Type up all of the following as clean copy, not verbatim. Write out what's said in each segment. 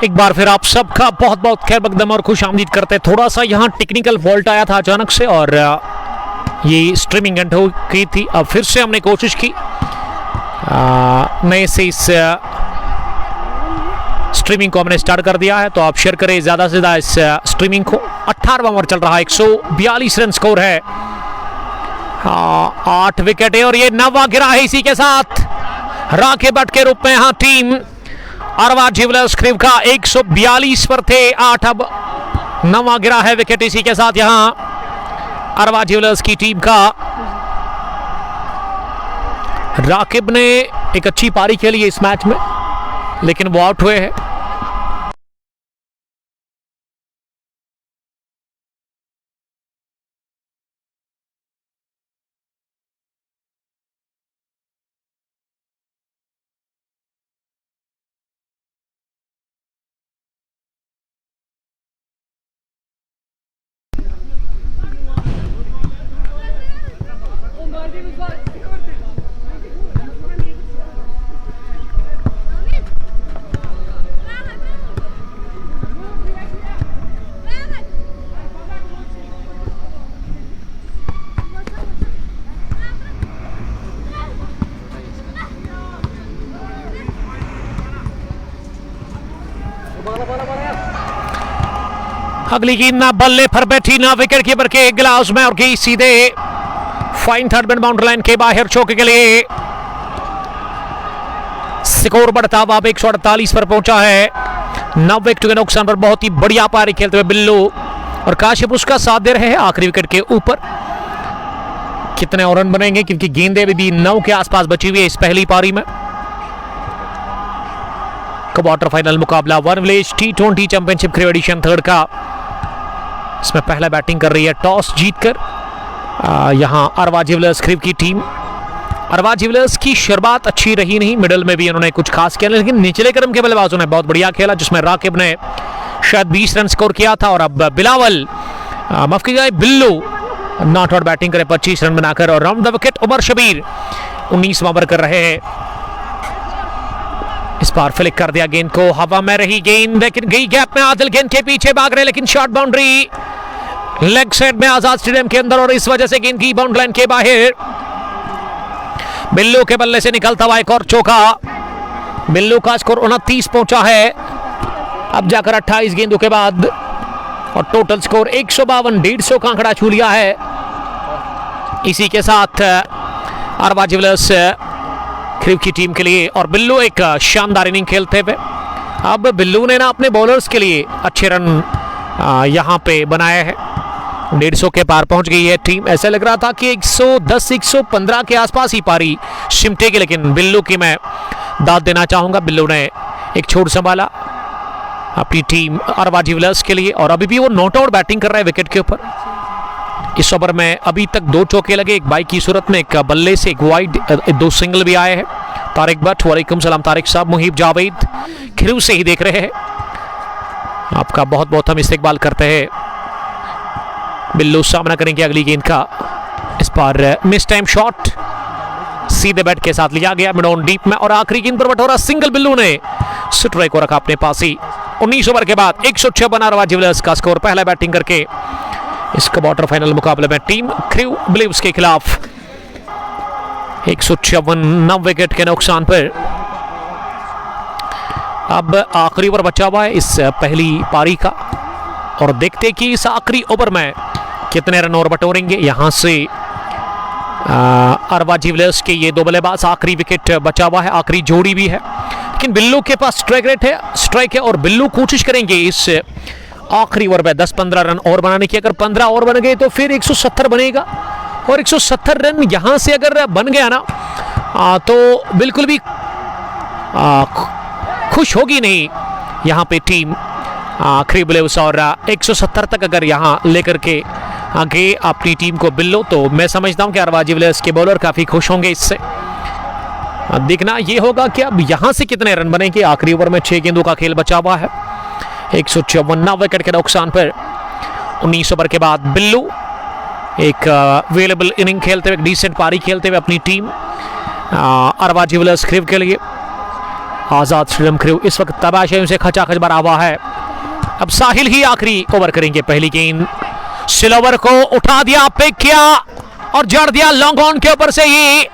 एक बार फिर आप सबका बहुत बहुत खैर मकदम और खुश आमदीद करते। थोड़ा सा यहाँ टेक्निकल फॉल्ट आया था अचानक से और ये स्ट्रीमिंग एंड हो गई थी। अब फिर से हमने कोशिश की नए से इस स्ट्रीमिंग को हमने स्टार्ट कर दिया है, तो आप शेयर करें ज़्यादा से ज़्यादा इस स्ट्रीमिंग को। 18वां ओवर चल रहा है, 142 रन स्कोर है। 8 विकेट है और ये 9वां गिरा है। इसी के साथ राके बट के रूप में यहाँ टीम अरवा ज्वेलर्स क्रिव का 142 पर थे 8, अब 9वां गिरा है विकेट। इसी के साथ यहाँ अरवा ज्वेलर्स की टीम का राकिब ने एक अच्छी पारी खेली है इस मैच में, लेकिन वो आउट हुए हैं। अगली गेंद ना बल्ले पर बैठी ना विकेट कीपर के ग्लास में और गई सीधे fine third ban boundary line के बाहर चौके के लिए। स्कोर बढ़ता अब 148 पर पहुंचा है। 9 विकेट के नुकसान पर बहुत ही बढ़िया पारी खेलते हुए बिल्लू और काशिफ उसका साथ दे रहे हैं आखिरी विकेट के ऊपर। कितने और रन बनेंगे क्योंकि गेंदें भी 9 के आसपास बची हुई है इस पहली पारी में। क्वार्टर फाइनल मुकाबला one village T20 championship cricket edition 3 का। इसमें पहला बैटिंग कर रही है टॉस जीतकर यहां अरवा ज्वेलर्स क्रिव की टीम। अरवा ज्वेलर्स की शुरुआत अच्छी रही नहीं, मिडल में भी उन्होंने कुछ खास किया, लेकिन निचले क्रम के बल्लेबाजों ने बहुत बढ़िया खेला, जिसमें राकिब ने शायद 20 रन स्कोर किया था और अब बिलावल माफ कीजिए बिल्लू नॉट आउट बैटिंग करे 25 रन बनाकर और round the wicket Umar Shabir 19वां ओवर कर रहे हैं। इस बार फ्लिक कर दिया गेंद को, हवा में रही गेंद लेकिन गई गैप में। आदिल गेंद के पीछे भाग रहे लेकिन शॉर्ट बाउंड्री लेग साइड में आजाद स्टेडियम के अंदर और इस वजह से गेंद की बाउंड्री लाइन के बाहर। बिल्लू के बल्ले से निकलता हुआ एक और चौका। बिल्लू का स्कोर 29 पहुंचा है अब जाकर 28 गेंदों के बाद और टोटल स्कोर 152, 150 का आंकड़ा छू लिया है। इसी के साथ अरवा ज्वेलर्स क्रिव की टीम के लिए और बिल्लू एक शानदार इनिंग खेलते हुए। अब बिल्लू ने ना अपने बॉलर्स के लिए अच्छे रन यहां पे बनाए हैं। 150 के पार पहुंच गई है टीम। ऐसा लग रहा था कि 110, 115 के आसपास ही पारी सिमटेगी, लेकिन बिल्लू की मैं दाद देना चाहूंगा। बिल्लू ने एक छोड़ संभाला अपनी टीम अरवा ज्वेलर्स के लिए और अभी भी वो नॉट आउट बैटिंग कर रहा है विकेट के ऊपर। इस ओवर में अभी तक 2 चौके लगे, एक बाई की सूरत में, एक बल्ले से, एक वाइड, 2 सिंगल भी आए हैं। तारिक भट्ट, वालेकुम सलाम तारिक साहब। मुहीब जावेद खिरू से ही देख रहे हैं, आपका बहुत बहुत हम इस्तेकबाल करते हैं। बिल्लू सामना करेंगे अगली गेंद का। इस बार मिस टाइम शॉट सीधे बैट के साथ लिया गया मिड ऑन डीप में और आखिरी गेंद पर बटोरा सिंगल। बिल्लू ने स्ट्राइक को रखा अपने पास ही। 19 ओवर के बाद 156 अरवा ज्वेलर्स का स्कोर। पहला बैटिंग करके इस क्वार्टर फाइनल मुकाबले में टीम क्रिव ब्लेव्स के खिलाफ 156, 9 विकेट के नुकसान पर। अब आखिरी ओवर बचा हुआ है इस पहली पारी का और देखते कि इस आखिरी ओवर में कितने रन और बटोरेंगे। यहां से अरवा ज्वेलर्स के ये 2 बल्लेबाज, आखिरी विकेट बचा हुआ है, आखिरी जोड़ी भी है, लेकिन बिल्लू के पास स्ट्राइक है और बिल्लू कोशिश करेंगे इस आखिरी ओवर में 10-15 रन और बनाने की। अगर 15 और बन गए तो फिर 170 बनेगा और 170 रन यहां से अगर बन गया ना तो बिल्कुल भी खुश होगी नहीं यहां पे टीम क्रिव ब्लेव्स और 170 तक अगर यहां लेकर के आगे अपनी टीम को बिल्लो, तो मैं समझता हूं कि अरवा ज्वेलर्स के बॉलर काफी खुश होंगे इससे। देखना ये होगा कि अब यहां से कितने रन बनेंगे। आखिरी ओवर में 6 गेंदों का खेल बचा हुआ है। 154 विकेट के नुकसान पर 19 ओवर के बाद बिल्लू एक अवेलेबल इनिंग खेलते हुए, एक डिसेंट पारी खेलते हुए अपनी टीम अरवा ज्वेलर्स क्रिव के लिए आजाद स्टेडियम क्रू इस वक्त तबाशयों से खचाखच भरा हुआ है। अब साहिल ही आखिरी ओवर करेंगे। पहली गेंद स्लोवर को उठा दिया, पिक किया और जड़ दिया लॉन्ग ऑन के ऊपर से ही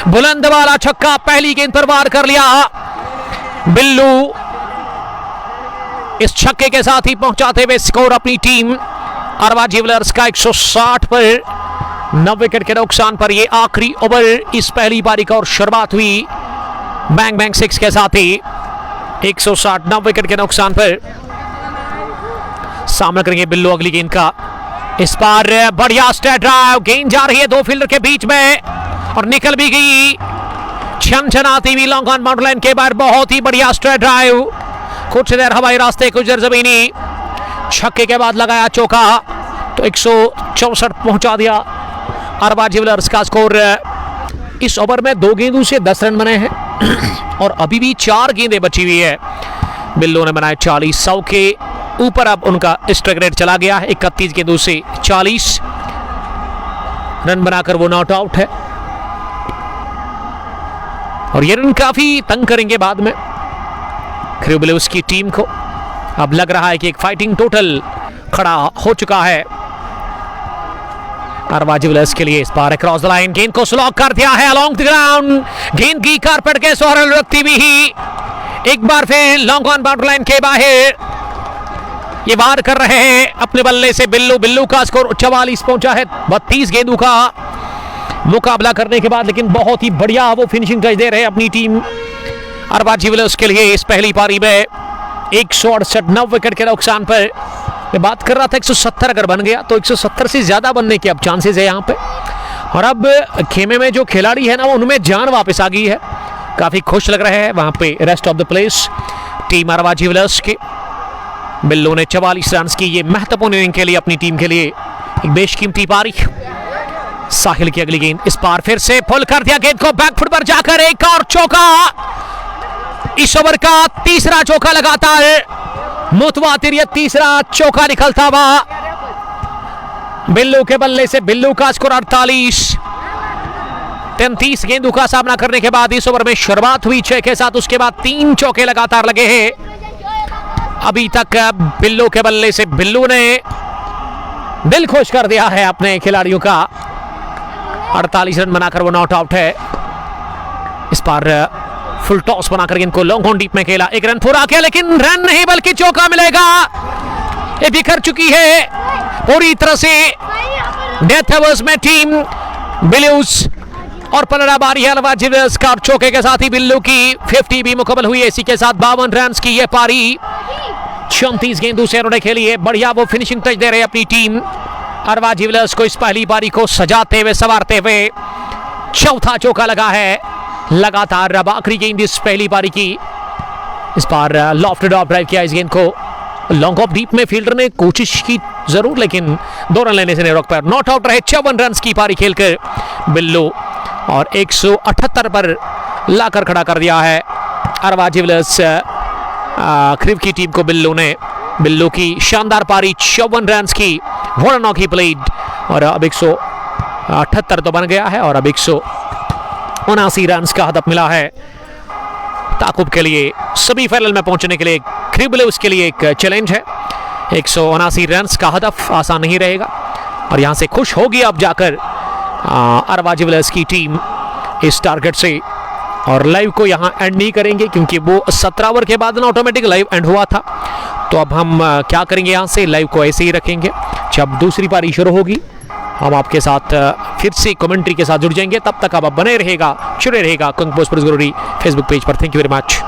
बुलंद वाला छक्का। पहली गेंद पर वार कर लिया बिल्लू। इस छक्के के साथ ही पहुंचाते हुए स्कोर अपनी टीम अरवा ज्वेलर्स का 160 पर 9 विकेट के नुकसान पर। यह आखिरी ओवर इस पहली पारी का और शुरुआत हुई बैंग बैंग 6 के साथ ही 160 9 विकेट के नुकसान पर। सामना करेंगे बिल्लू अगली गेंद का। इस बार बढ़िया स्ट्रेट ड्राइव, गेंद जा रही है दो फील्डर के बीच में और निकल भी गई छनछनाती हुई लॉन्ग ऑन बाउंड्री लाइन के बाहर। बहुत ही बढ़िया स्ट्रेट ड्राइव, कुछ देर हवाई रास्ते कुछ देर जमीनी, छक्के के बाद लगाया चौका तो 164 पहुंचा दिया अरवा ज्वेलर्स का स्कोर। इस ओवर में 2 गेंदों से 10 रन बने हैं और अभी भी 4 गेंदें बची हुई है। बिल्लू ने बनाए 40, 100 के ऊपर अब उनका स्ट्राइक रेट चला गया है। 31 गेंदों से 40 रन बनाकर वो नॉट आउट है और ये रन काफी तंग करेंगे बाद में क्रू ब्लूज की टीम को। अब लग रहा है कि एक फाइटिंग टोटल खड़ा हो चुका है अरवा ज्वेलर्स के लिए। इस बार क्रॉस द लाइन, गेंद को स्लॉक कर दिया है अलोंग द ग्राउंड। गेंद की कारपेट के सोहरल रखती हुई ही एक बार फिर लॉन्ग ऑन बाउंड्री लाइन के बाहर ये वार कर रहे हैं अपने बल्ले से बिल्लू। बिल्लू का स्कोर 44 पहुंचा है 32 गेंदों का मुकाबला करने के बाद, लेकिन बहुत ही बढ़िया वो फिनिशिंग टच दे रहे हैं अपनी टीम अरवा ज्वेलर्स के लिए। इस पहली पारी में 168 9 विकेट के नुकसान पर। मैं बात कर रहा था 170 अगर बन गया तो 170 से ज्यादा बनने के अब चांसेस है यहाँ पे। और अब खेमे में जो खिलाड़ी है ना वो उनमें जान वापस आ गई है, काफी खुश लग रहे हैं वहां पे rest of the place team Arwa jewellers के। बिल्लू ने 44 रन की ये महत्वपूर्ण इनिंग के लिए अपनी टीम के लिए एक बेशकीमती पारी। साहिल की अगली गेंद, इस बार फिर से पुल कर दिया गेंद को बैकफुट पर जाकर एक और चौका। इस ओवर का तीसरा चौका लगातार मुतवातिर, ये तीसरा चौका निकलता हुआ बिल्लू के बल्ले से। बिल्लू का स्कोर 48, 33 गेंदों का सामना करने के बाद इस ओवर में शुरुआत हुई 6 के साथ, उसके बाद 3 चौके लगातार लगे हैं अभी तक बिल्लू के बल्ले से। बिल्लू ने दिल खुश कर दिया है अपने खिलाड़ियों का, 48 रन बनाकर वो नॉट आउट है। इस बार फुल टॉस बनाकर इनको लॉन्ग ऑन डीप में खेला, 1 रन पूरा किया लेकिन रन नहीं बल्कि चौका मिलेगा। ये बिखर चुकी है पूरी तरह से डेथ ओवर्स में टीम ब्लूज और 15 बारी है अरवा ज्वेलर्स का। चौके के साथ ही बिल्लू की 50 भी मुकम्मल हुई है। इसी के साथ 52 रन की ये पारी 34 गेंदों से उन्होंने खेली है। बढ़िया वो फिनिशिंग टच दे रहे अपनी टीम अरवा ज्वेलर्स को। इस पहली पारी को सजाते हुए संवारते हुए चौथा चौका लगा है लगातार। अब आखिरी गेंद इस पहली पारी की, इस बार लॉफ्ट ऑफ ड्राइव किया इस गेंद को लॉन्ग ऑफ डीप में। फील्डर ने कोशिश की जरूर लेकिन 2 रन लेने से नहीं रोक पाया। नॉट आउट रहे 54 रन की पारी खेलकर बिल्लू और 178 पर लाकर खड़ा कर दिया है अरवा ज्वेलर्स क्रिव की टीम को बिल्लू ने। बिल्लू की शानदार पारी 54 रन की, वन नॉक ही प्लेड और अब 178 तो बन गया है और अब 179 रन का हदफ मिला है ताकुब के लिए। सभी फाइनल में पहुंचने के लिए क्रिव ब्लूज के लिए एक चैलेंज है। 179 रन का हदफ आसान नहीं रहेगा और यहां से खुश होगी अब जाकर अरवा ज्वेलर्स की टीम इस टारगेट से। और लाइव को यहां एंड नहीं करेंगे क्योंकि वो 17 ओवर के बाद ना ऑटोमेटिक लाइव एंड हुआ था। तो अब हम क्या करेंगे, यहां से लाइव को ऐसे ही रखेंगे। जब दूसरी पारी शुरू होगी हम आपके साथ फिर से कमेंट्री के साथ जुड़ जाएंगे। तब तक आप बने रहेगा, जुड़े रहेगा कुंग पोस्ट जरूरी फेसबुक पेज पर। Thank you very much.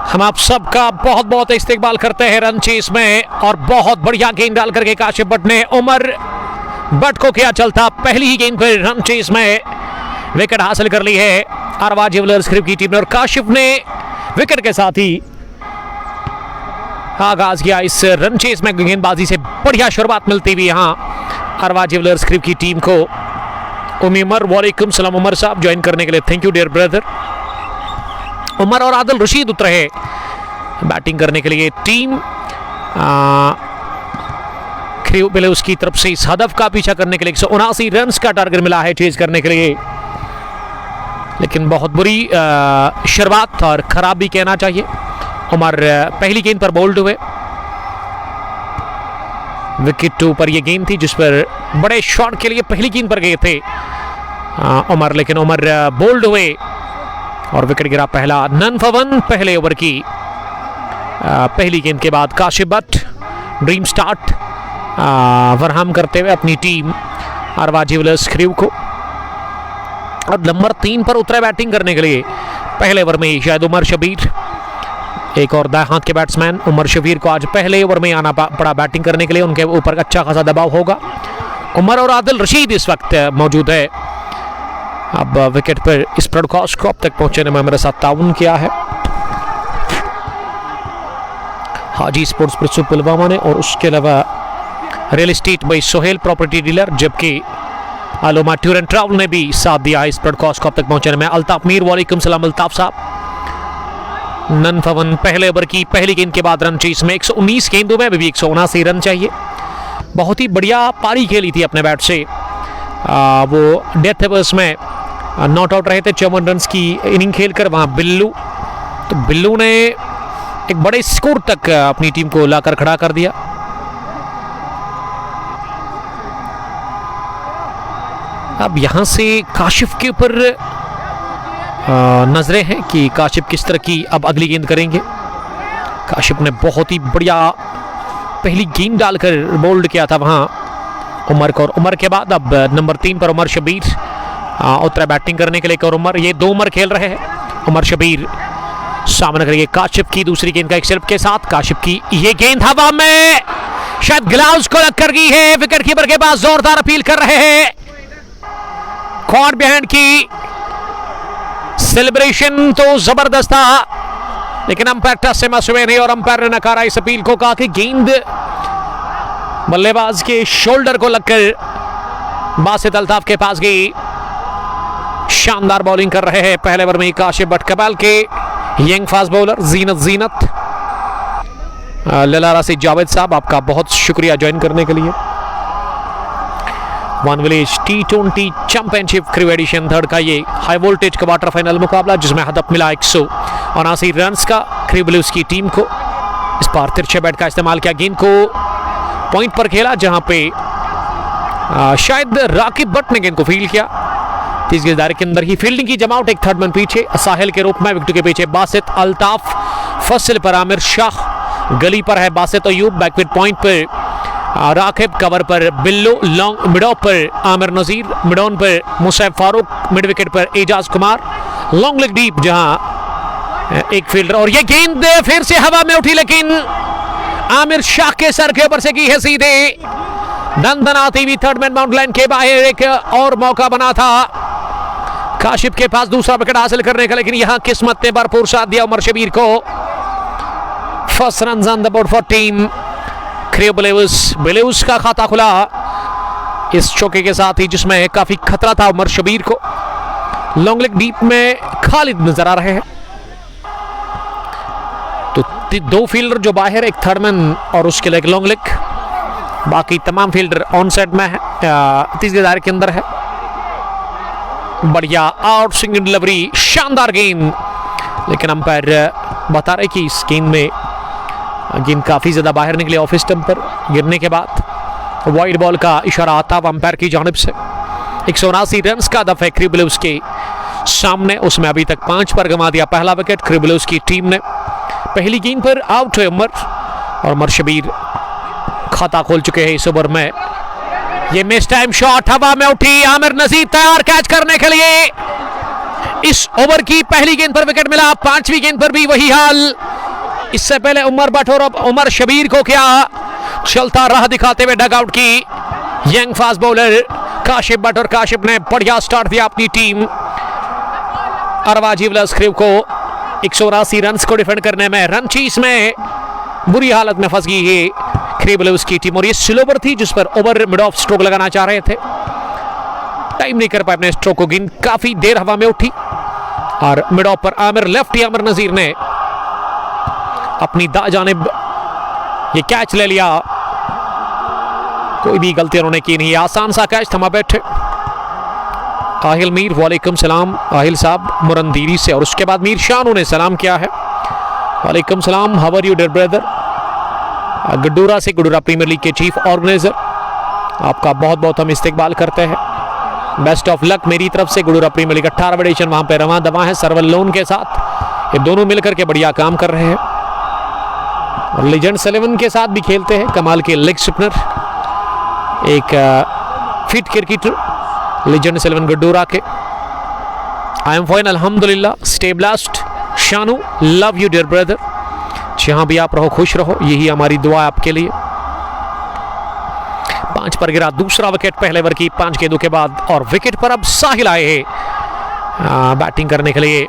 हम आप सबका बहुत बहुत इस्तेकबाल करते हैं रन चेस में, और बहुत बढ़िया गेंद डाल करके काशिफ भट्ट ने उमर भट्ट को किया चलता। पहली ही गेंद पर रन चेस में विकेट हासिल कर ली है अरवा ज्वेलर्स क्रिप की टीम ने, और काशिफ ने विकेट के साथ ही आगाज किया इस रन चेस में। गेंदबाजी से बढ़िया शुरुआत मिलती हुई यहाँ अरवा ज्वेलर्स क्रिप की टीम को। उमर वालेकुम सलाम उमर साहब ज्वाइन करने के लिए thank you dear brother. Umar और आदिल रशीद उतरे हैं बैटिंग करने के लिए। टीम क्रियो बेलेउस की तरफ से इस हदफ का पीछा करने के लिए 179 रन का टारगेट मिला है चेज करने के लिए, लेकिन बहुत बुरी शुरुआत और खराब भी कहना चाहिए। उमर पहली गेंद पर बोल्ड हुए, विकेट 2 पर यह गेंद थी जिस पर बड़े शॉट के लिए पहली गेंद पर गए थे उमर, लेकिन उमर बोल्ड हुए और विकेट गिरा पहला। नन फॉर वन पहले ओवर की पहली गेंद के बाद काशिफ भट्ट ड्रीम स्टार्ट फराहम करते हुए अपनी टीम अरवा ज्वेलर्स क्रिव को। और नंबर 3 पर उतरे बैटिंग करने के लिए पहले ओवर में शायद उमर शबीर, एक और दाएं हाथ के बैट्समैन उमर शबीर को आज पहले ओवर में आना पड़ा बैटिंग करने के लिए। उनके ऊपर अच्छा खासा दबाव होगा। उमर और आदिल रशीद इस वक्त मौजूद है। अब विकेट पर इस ब्रॉडकास्ट को अब तक पहुंचने में मेरे साथ ताउन किया है हाजी स्पोर्ट्स प्रिंसु पुलवामा ने, और उसके अलावा real estate by Sohail property dealer, जबकि आलोमा टूर एंड ट्रैवल ने भी साथ दिया इस ब्रॉडकास्ट को अब तक पहुंचने में। अल्ताफ मीर वालेकुम सलाम अल्ताफ साहब। नन फवन पहले ओवर की पहली गेंद के बाद रन चेस में 119 गेंदों में अभी भी 179 रन चाहिए। बहुत ही बढ़िया पारी खेली थी अपने बैट से। वो डेथ ओवर्स में नॉट आउट रहे थे 54 रन की इनिंग खेलकर। वहां बिल्लू, तो बिल्लू ने एक बड़े स्कोर तक अपनी टीम को लाकर खड़ा कर दिया। अब यहां से काशिफ के ऊपर नजरें हैं कि काशिफ किस तरह की अब अगली गेंद करेंगे। काशिफ ने बहुत ही बढ़िया पहली गेंद डालकर बोल्ड किया था वहां उमर को, और उमर के बाद अब नंबर 3 पर उमर शबीर उतरा बैटिंग करने के लिए। और उमर, ये 2 उमर खेल रहे हैं। उमर शबीर सामने करेंगे काशिफ की दूसरी गेंद का एक स्लिप के साथ। काशिफ की ये गेंद हवा में शायद ग्लव्स को लग कर गई है। विकेट कीपर के पास जोरदार अपील कर रहे हैं। कॉर्ड बिहाइंड की सेलिब्रेशन तो जबरदस्त था, लेकिन अंपायर टच से मस हुए नहीं और अंपायर ने नकारा इस अपील को। कहा कि गेंद बल्लेबाज के शोल्डर को लगकर बासित अल्ताफ के पास गई। शानदार बॉलिंग कर रहे हैं पहले ओवर में काशिफ भट्ट, कबाल के यंग फास्ट बॉलर जीनत ललारा से जावेद साहब, आपका बहुत शुक्रिया ज्वाइन करने के लिए। One village T20 championship cricket edition 3rd का ये हाई वोल्टेज क्वार्टर फाइनल मुकाबला, जिसमें हदफ मिला 179 रन का क्रिव ब्लूज की टीम को। इस बार तिरछे बैट का इस्तेमाल किया, गेंद को पॉइंट पर खेला जहां पे शायद राकिब भट्ट ने गेंद को फील्ड किया। 30 गज दायरे के अंदर ही फील्डिंग की जमावट, एक थर्ड मैन पीछे साहिल के रूप में, विकेट के पीछे बासित अल्ताफ, फसल पर आमिर शाह, गली पर है बासित अयूब, बैकविट पॉइंट पर राकिब, कवर पर बिल्लो, लॉन्ग मिड ऑफ पर आमिर नजीर, मिड ऑन पर मुसैब फारूक, मिड विकेट पर Ejaz Kumar, long leg deep जहां एक फील्डर। और ये गेंद फिर से हवा में उठी, लेकिन आमिर शाह के सर के ऊपर से की है सीधे। दनदनाती हुई थर्ड मैन बाउंड लाइन के बाहर एक और मौका बना था काशिफ के पास दूसरा विकेट हासिल करने का, लेकिन यहां किस्मत ने भरपूर साथ दिया उमर शबीर को। First run on the board for team crew blues का खाता खुला इस चौके के साथ ही, जिसमें काफी खतरा था उमर शबीर को। लॉन्ग लेग डीप में खालिद नजर आ रहे हैं, तो 2 फील्डर जो बाहर, एक थर्ड मैन और उसके लिए एक लॉन्ग लेग, बाकी तमाम फील्डर ऑन साइड में है, 30 गज दायरे के अंदर है। बढ़िया आउट स्विंग डिलीवरी, शानदार गेंद, लेकिन अंपायर बता रहे कि इस गेंद में गेंद काफी ज्यादा बाहर निकली ऑफ स्टंप पर गिरने के बाद। वाइड बॉल का इशारा आता है अंपायर की जानिब से। 179 रन का दफ है क्रिव ब्लूज के सामने, उसमें अभी तक 5 पर गंवा दिया पहला विकेट क्रिव ब्लूज की टीम ने। पहली गेंद पर आउट हुए उमर, और उमर शबीर खाता खोल चुके हैं इस ओवर में। ये मिस टाइम शॉट हवा में उठी, आमिर नजीर तैयार कैच करने के लिए। इस ओवर की पहली गेंद पर विकेट मिला, पांचवी गेंद पर भी वही हाल। इससे पहले उमर भट्ट और अब उमर शबीर को क्या चलता राह दिखाते हुए डगआउट की young fast bowler Kashif Bhatt, और काशिफ ने बढ़िया स्टार्ट दिया अपनी टीम अरवा ज्वेलर्स क्रिव को 179 रन को डिफेंड करने में। रन चीज में बुरी हालत में फंस गई ये क्रिव ब्लूज की टीम, और ये स्लोवर थी जिस पर ओवर मिड ऑफ स्ट्रोक लगाना चाह रहे थे, टाइम नहीं कर पाए अपने स्ट्रोक को। गेंद काफी देर हवा में उठी और मिड ऑफ पर आमिर लेफ्टी आमिर नजीर ने अपनी दाएं जानिब ये कैच ले लिया। कोई भी गलती उन्होंने की नहीं, आसान सा कैच थमा बैठे आहिल मीर। वालेकुम सलाम आहिल साहब मुरंदीरी से, और उसके बाद मीर शाह ने सलाम किया है। वालेकुम सलाम, how are you dear brother. Gaddura से, गड्डूरा प्रीमियर लीग के चीफ ऑर्गेनाइजर, आपका बहुत बहुत हम इस्तकबाल करते हैं। बेस्ट ऑफ लक मेरी तरफ से। गड्डूरा प्रीमियर लीग 18 एडिशन वहां पे रवां दवा है सरवल लोन के साथ, ये दोनों मिलकर के बढ़िया काम कर रहे हैं, और लीजेंड्स 11 के साथ भी खेलते हैं। कमाल के लेग स्पिनर, एक फिट क्रिकेटर लीजेंड्स 11 गड्डूरा के। आई एम फाइन अल्हम्दुलिल्लाह, stay blessed Shanu, love you dear brother. जहां भी आप रहो खुश रहो, यही हमारी दुआ है आपके लिए। 5 पर गिरा दूसरा विकेट पहले ओवर की 5 गेंदों के बाद, और विकेट पर अब साहिल आए हैं बैटिंग करने के लिए,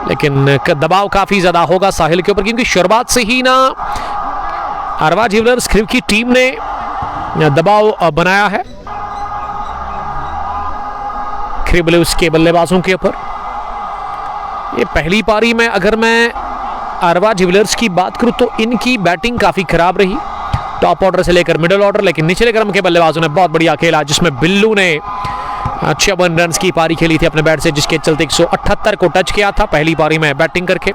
लेकिन दबाव काफी ज्यादा होगा साहिल के ऊपर, क्योंकि शुरुआत से ही ना अरवा ज्वेलर्स क्रिव की टीम ने दबाव बनाया है क्रिव ब्लूज के बल्लेबाजों के ऊपर। ये पहली पारी में अगर मैं अरवा ज्वेलर्स की बात करूं तो इनकी बैटिंग काफी खराब रही, टॉप ऑर्डर से लेकर मिडिल ऑर्डर, लेकिन निचले क्रम के बल्लेबाजों ने बहुत बढ़िया खेला, जिसमें बिल्लू ने 56 रन की पारी खेली थी अपने बैट से, जिसके चलते 178 को टच किया था पहली पारी में बैटिंग करके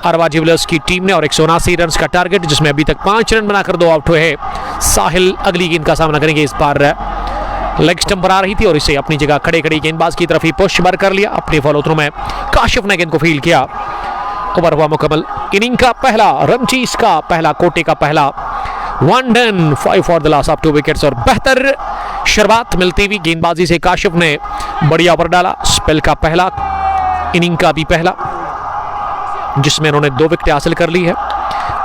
अरवा ज्वेलर्स की टीम ने, और 179 रन का टारगेट, जिसमें अभी तक 5 रन बनाकर 2 आउट हुए। साहिल अगली गेंद का सामना करेंगे, इस बार लेग स्टंप पर आ रही थी और इसे अपनी जगह खड़े खड़ी गेंदबाज की तरफ ही पुश बार कर लिया। अपने फॉलो थ्रू में काशिफ ने गेंद को फील्ड किया, ओवर हुआ मुकम्मल। इनिंग का पहला, रनचीज का पहला, कोटे का पहला, 1 done, 5 for the loss of 2 wickets, और बेहतर शुरुआत मिलती हुई गेंदबाजी से काशिफ ने बढ़िया ओवर डाला। स्पेल का पहला, इनिंग का भी पहला, जिसमें उन्होंने 2 विकेट हासिल कर ली है।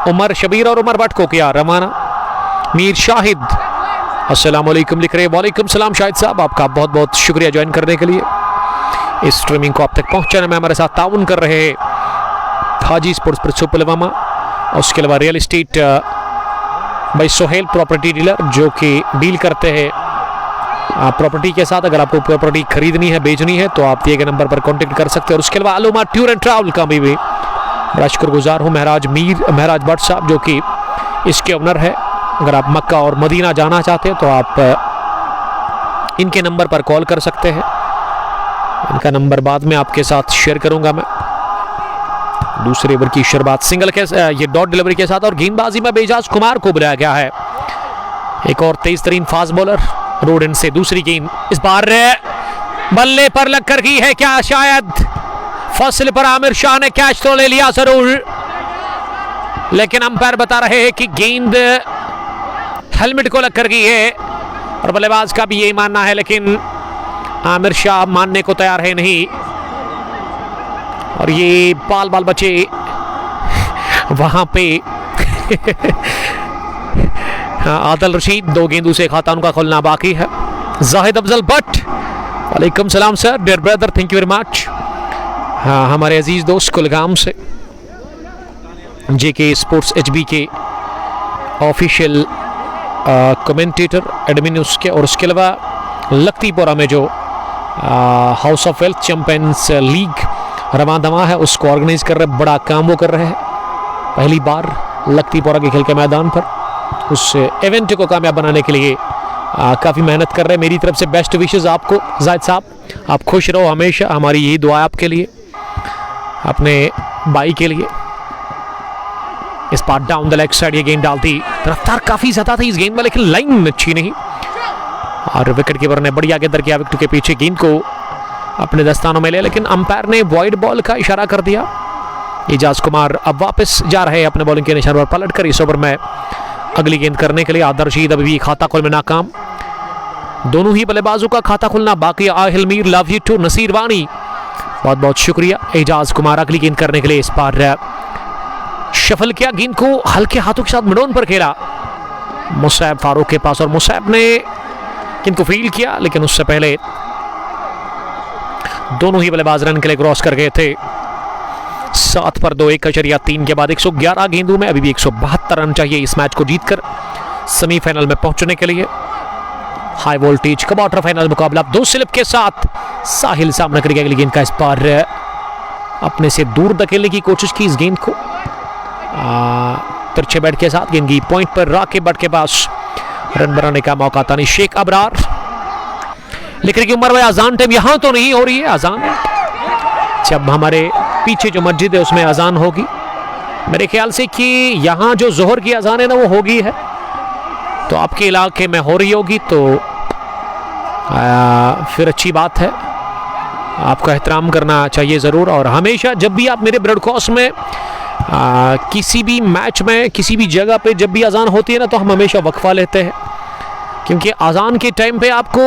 उमर शबीर और उमर भट्ट को किया रवाना। मीर शाहिद अस्सलाम वालेकुम लिख रहे, वालेकुम सलाम शाहिद साहब, आपका बहुत बहुत शुक्रिया ज्वाइन करने के लिए। इस स्ट्रीमिंग को आप तक पहुंचाने में हमारे साथ ताउन कर रहे हैं हाजी स्पोर्ट्स पर पुलवामा, और उसके अलावा रियल एस्टेट भाई सोहेल प्रॉपर्टी डीलर, जो कि डील करते हैं प्रॉपर्टी के साथ। अगर आपको प्रॉपर्टी खरीदनी है, बेचनी है, तो आप दिए गए नंबर पर कांटेक्ट कर सकते हैं। और उसके अलावा अलुमा टूर एंड ट्रैवल का भी बड़ा शुक्रगुजार हूँ महराज भट्ट साहब, जो कि इसके ओनर है। अगर आप मक्का और मदीना जाना चाहते हैं तो आप इनके नंबर पर कॉल कर सकते हैं। इनका नंबर बाद में आपके साथ शेयर करूंगा मैं। दूसरे ओवर की शुरुआत सिंगल के ये डॉट डिलीवरी के साथ, और गेंदबाजी में बेजाज कुमार को बुलाया गया है, एक और तेज तरीन फास्ट बॉलर रोड एंड से। दूसरी गेंद इस बार बल्ले पर लग कर गई है क्या, शायद फसल पर आमिर शाह ने कैच तो ले लिया जरूर, लेकिन अंपायर बता रहे हैं कि गेंद हेलमेट को लग कर गई है, और बल्लेबाज का भी यही मानना है, लेकिन आमिर शाह मानने को तैयार है नहीं। और ये बाल बचे वहां पे आदिल रशीद, 2 गेंदों से खाता उनका खुलना बाकी है। जाहिद अफजल भट्ट, वालेकुम सलाम sir dear brother, thank you very much. हाँ, हमारे अजीज दोस्त कुलगाम से जेके स्पोर्ट्स एचबी के ऑफिशियल कमेंटेटर एडमिन उसके, और उसके अलावा लखतीपुरा में जो house of wealth champions league रवा दवा है, उसको ऑर्गेनाइज कर रहे, बड़ा काम वो कर रहे हैं। पहली बार लखतीपुरा के खेल के मैदान पर उस इवेंट को कामयाब बनाने के लिए काफ़ी मेहनत कर रहे हैं। मेरी तरफ से बेस्ट विशेस आपको जाहिद साहब, आप खुश रहो हमेशा, हमारी यही दुआ है आपके लिए, अपने भाई के लिए। इस बार डाउन द लेग साइड ये गेंद डालती, रफ्तार काफ़ी ज़्यादा थी इस गेंद में, लेकिन लाइन अच्छी नहीं, और विकेट कीपर ने बढ़िया गेंदर किया विकेट के पीछे, गेंद को अपने दस्तानों में ले, लेकिन अंपायर ने वाइड बॉल का इशारा कर दिया। एजाज कुमार अब वापस जा रहे हैं अपने बॉलिंग के निशान पर पलट कर इस ओवर में अगली गेंद करने के लिए। आदिल रशीद अभी भी खाता खोल में नाकाम, दोनों ही बल्लेबाजों का खाता खुलना बाकी। Aahil Mir, love you too, Naseer Wani, बहुत बहुत शुक्रिया एजाज कुमार अगली गेंद करने के लिए। इस बार शफल किया, गेंद को हल्के हाथों के साथ मिडॉन पर खेला मुसैब फारूक के पास, और मुसैब ने गेंद को फील्ड किया, लेकिन उससे पहले दोनों ही बल्लेबाज रन के लिए क्रॉस कर गए थे। 7 पर 2, 1.3 के बाद 111 गेंदों में अभी भी 172 रन चाहिए इस मैच को जीतकर सेमीफाइनल में पहुंचने के लिए। हाई वोल्टेज क्वार्टर फाइनल मुकाबला 2 स्लिप के साथ साहिल सामना करेगा अगली गेंद का। इस बार अपने से दूर धकेलने की कोशिश की इस गेंद को, तिरछे बैट के साथ गेंद की पॉइंट पर राकिब भट्ट के पास रन बनाने का मौका था। शेख अबरार लिख रही की उम्र में अजान टाइम यहां तो नहीं हो रही है अजान, जब हमारे पीछे जो मस्जिद है उसमें अजान होगी मेरे ख्याल से कि यहां जो जोहर की अजान है ना वो होगी है, तो आपके इलाके में हो रही होगी तो फिर अच्छी बात है, आपका एहतराम करना चाहिए ज़रूर। और हमेशा जब भी आप मेरे ब्रॉडकास्ट में किसी भी मैच में किसी भी जगह पे जब भी अजान होती है ना तो हम हमेशा वक्फा लेते हैं, क्योंकि अजान के टाइम पे आपको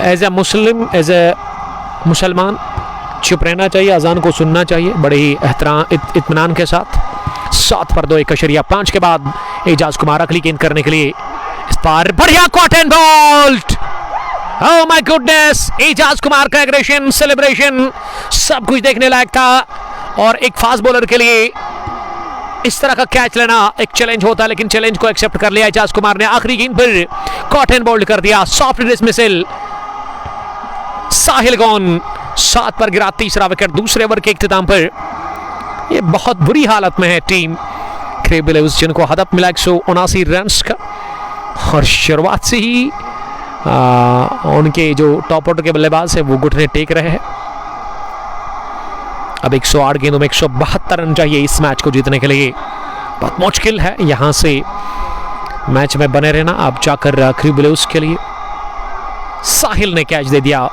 as a Muslim as a मुसलमान चुप रहना चाहिए, अजान को सुनना चाहिए बड़े ही इत्मीनान के साथ। 7 पर 2, 1.5 के बाद एजाज कुमार अगली गेंद करने के लिए। इस बार बढ़िया caught and bowled, oh my goodness, Ejaz Kumar का एग्रेशन सेलिब्रेशन सब कुछ देखने लायक था। और एक फास्ट बॉलर के लिए इस तरह का कैच लेना एक चैलेंज होता है, लेकिन चैलेंज को एक्सेप्ट कर लिया एजाज कुमार ने। आखिरी गेंद पर कॉटन बोल्ड कर दिया, सॉफ्ट डिसमिसल, साहिल गॉन। 7 पर गिरा तीसरा विकेट दूसरे ओवर के इख्तिताम पर। ये बहुत बुरी हालत में है टीम क्रेबिलेव्स, जिनको हदफ मिला 179 रन का, और शुरुआत से ही उनके जो टॉप ऑर्डर के बल्लेबाज है वो घुटने टेक रहे हैं। अब 108 गेंदों में 172 रन चाहिए इस मैच को जीतने के लिए। बहुत मुश्किल है यहां से मैच में बने रहना। अब जाकर क्रेबिलेव्स के लिए साहिल ने कैच दे दिया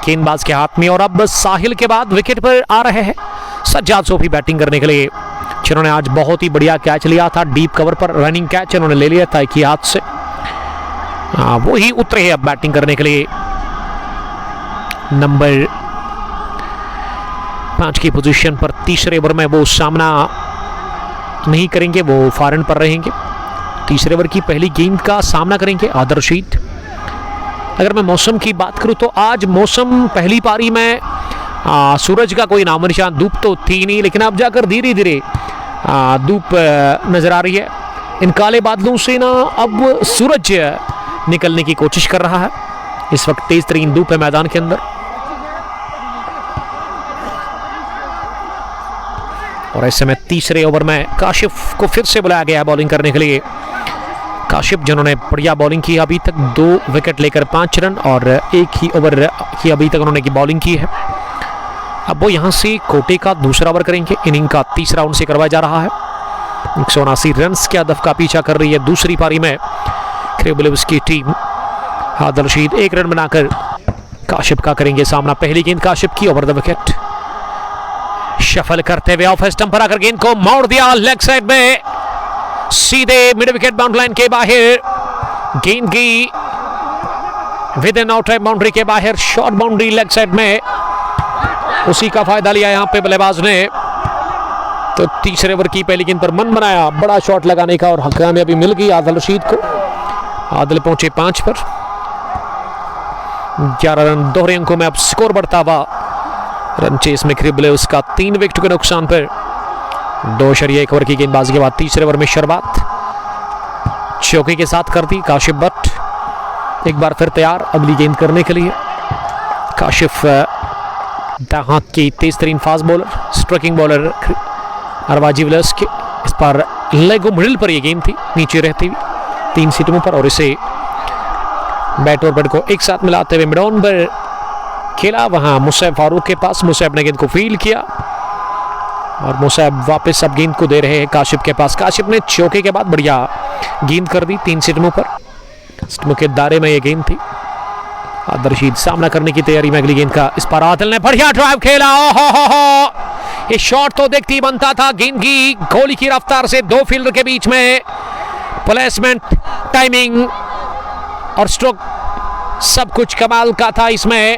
गेंदबाज के हाथ में, और अब साहिल के बाद विकेट पर आ रहे हैं सज्जाद सोफी बैटिंग करने के लिए, जिन्होंने आज बहुत ही बढ़िया कैच लिया था, डीप कवर पर रनिंग कैच इन्होंने ले लिया था एक ही हाथ से। वो ही उतरे हैं अब बैटिंग करने के लिए। नंबर 5 की पोजीशन पर तीसरे ओवर में वो सामना नहीं करेंगे, वो फॉरन पर रहेंगे। तीसरे ओवर की पहली गेंद का सामना करेंगे आदर रशीद। अगर मैं मौसम की बात करूं तो आज मौसम पहली पारी में सूरज का कोई नामो निशान, धूप तो थी नहीं, लेकिन अब जाकर धीरे धीरे धूप नजर आ रही है। इन काले बादलों से ना अब सूरज निकलने की कोशिश कर रहा है। इस वक्त तेज तरीन धूप है मैदान के अंदर, और ऐसे में तीसरे ओवर में काशिफ को फिर से बुलाया गया है बॉलिंग करने के लिए। काशिफ जिन्होंने बढ़िया बॉलिंग की, अभी तक 2 विकेट लेकर 5 रन और 1 ही ओवर की अभी तक उन्होंने की बॉलिंग की है। अब वो यहां से कोटे का दूसरा ओवर करेंगे, इनिंग का तीसरा उनसे करवाया जा रहा है। 179 रन के हदफ का पीछा कर रही है दूसरी पारी में क्रेबिलेव्स की टीम। आदिल रशीद 1 रन बनाकर काशिफ का करेंगे सामना। पहली गेंद काशिफ की ओवर द विकेट, शफल करते हुए ऑफ स्टंप पर आकर गेंद को मोड़ दिया लेग साइड में, सीधे मिड विकेट बाउंड्री लाइन के बाहर गेंद की विद इन आउट बाउंड्री के बाहर, शॉर्ट बाउंड्री लेग साइड में, उसी का फायदा लिया यहां पे बल्लेबाज ने। तो तीसरे ओवर की पहली गेंद पर मन बनाया बड़ा शॉट लगाने का, और कामयाबी मिल गई आदिल रशीद को। आदिल पहुंचे 5 पर, 11 रन दोहरे अंकों में अब स्कोर बढ़ता हुआ। रन चेस में क्रेबिलेव्स का 3 विकेट के नुकसान पर 2.1 ओवर की गेंदबाजी के बाद तीसरे ओवर में शुरुआत चौके के साथ कर दी काशिफ भट्ट। एक बार फिर तैयार अगली गेंद करने के लिए। काशिफ हाथ की तेज तरीन फास्ट बॉलर, स्ट्राइकिंग बॉलर अरवा जुवेलर्स के। इस पर लेगो मिडिल पर यह गेंद थी नीचे रहती हुई 3 सीटों पर, और इसे बैट और बॉल को एक साथ मिलाते हुए मिडॉन पर खेला, वहां मुसैब फारूक के पास। मुसैब ने गेंद को फील्ड किया और मुसैब वापस अब गेंद को दे रहे हैं काशिफ के पास। काशिफ ने चौके के बाद बढ़िया गेंद कर दी 3 सीटों पर, स्टम्प के दायरे में यह गेंद थी। आदिल रशीद सामना करने की तैयारी में अगली गेंद का। इस पर आदिल ने बढ़िया ड्राइव खेला, ओहो ये शॉट तो देखती बनता था। गेंद की गोली की रफ्तार से 2 फील्डर के बीच में प्लेसमेंट, टाइमिंग और स्ट्रोक सब कुछ कमाल का था इसमें।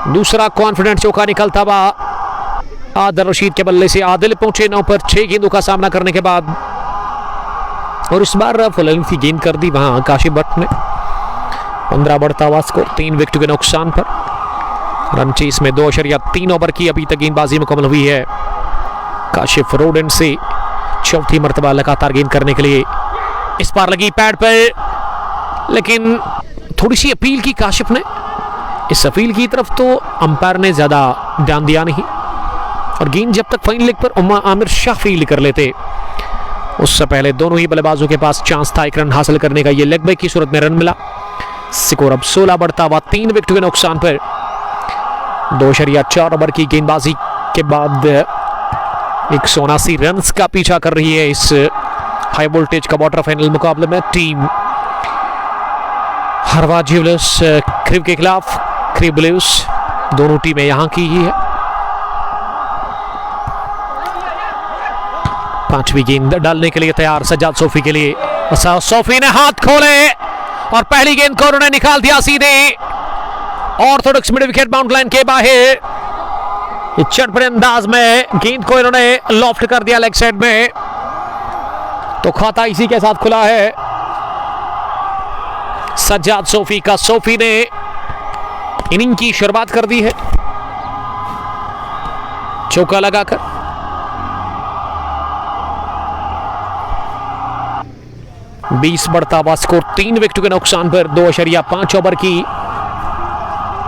दूसरा कॉन्फिडेंट चौका निकलता हुआ आदिल रशीद के बल्ले से। आदिल पहुंचे 9 पर 6 गेंदों का सामना करने के बाद, और इस बार फुल लेंथ की गेंद कर दी वहां काशिफ भट्ट ने। 15 बढ़ता हुआ स्कोर 3 विकेट के नुकसान पर। रन चेस में 2.3 ओवर की अभी तक गेंदबाजी मुकम्मल हुई है। काशिफ रोड एंड से चौथी मरतबा लगातार गेंद करने के लिए इस बार लगी पैड पर, लेकिन थोड़ी सी अपील की काशिफ ने। इस अपील की तरफ तो अंपायर ने ज्यादा ध्यान दिया नहीं, और गेंद जब तक फाइन लेग पर आमिर शाह फील्ड कर लेते उससे पहले दोनों ही बल्लेबाजों के पास चांस था एक रन हासिल करने का। ये लेग ब्रेक की सूरत में रन मिला। स्कोर अब 16 बढ़ता हुआ 3 विकेट के नुकसान पर। 2.4 ओवर की गेंदबाजी के बाद 179 रन का पीछा कर रही है इस हाई वोल्टेज का क्वार्टर फाइनल मुकाबले में टीम हरवा ज्वेलर्स क्रिब के खिलाफ। क्रिब ब्लूज दोनों टीमें यहां की ही है। 5वीं गेंद डालने के लिए तैयार सज्जाद सोफी के लिए। सोफी ने हाथ खोले और पहली गेंद को उन्होंने निकाल दिया सीधे Orthodox mid wicket bound line के बाहर। चटपटे अंदाज में गेंद को इन्होंने लॉफ्ट कर दिया लेग साइड में, तो खाता इसी के साथ खुला है सज्जाद सोफी का। सोफी ने इनिंग की शुरुआत कर दी है चौका लगाकर। बीस बढ़ता हुआ स्कोर 3 विकेट के नुकसान पर। 2.5 ओवर की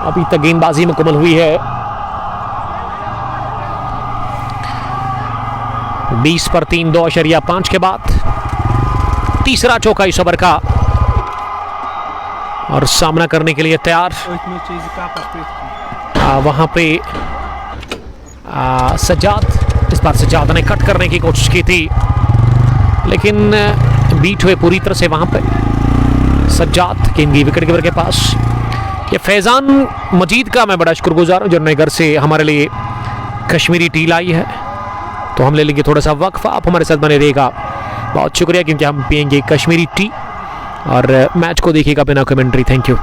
अभी तक गेंदबाजी मुकम्मल हुई है। 20 पर 3, 2.5 के बाद तीसरा चौका इस ओवर का, और सामना करने के लिए तैयार वहां पे सज्जाद। इस बार सज्जाद ने कट करने की कोशिश की थी, लेकिन बीट हुए पूरी तरह से वहां पर सज्जाद गेंद विकेट कीपर के पास। ये फैजान मजीद का मैं बड़ा शुक्रगुजार हूं जिन्होंने घर से हमारे लिए कश्मीरी टी लाई है। तो हम ले लेंगे थोड़ा सा वक्फ, आप हमारे साथ बने रहेगा। बहुत शुक्रिया, क्योंकि हम पियेंगे कश्मीरी टी और मैच को देखिएगा बिना commentary. Thank you.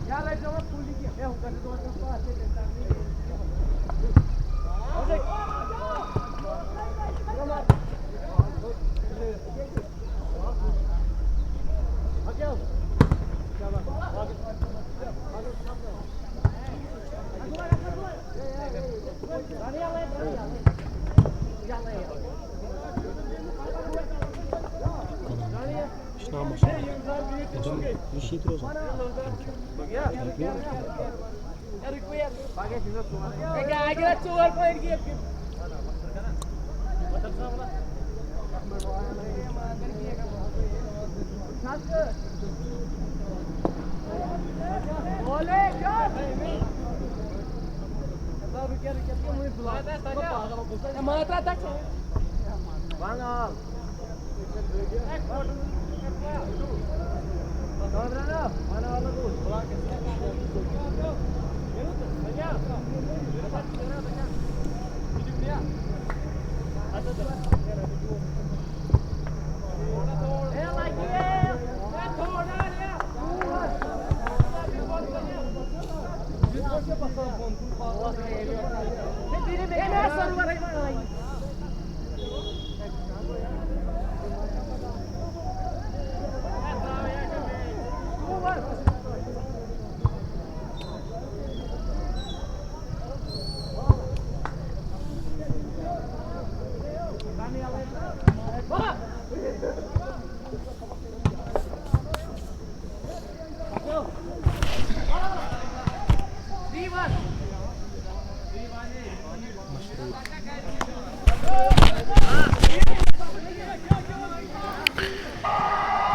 Ja, lijkt wel wat politiek. Ja, hoe kan het door het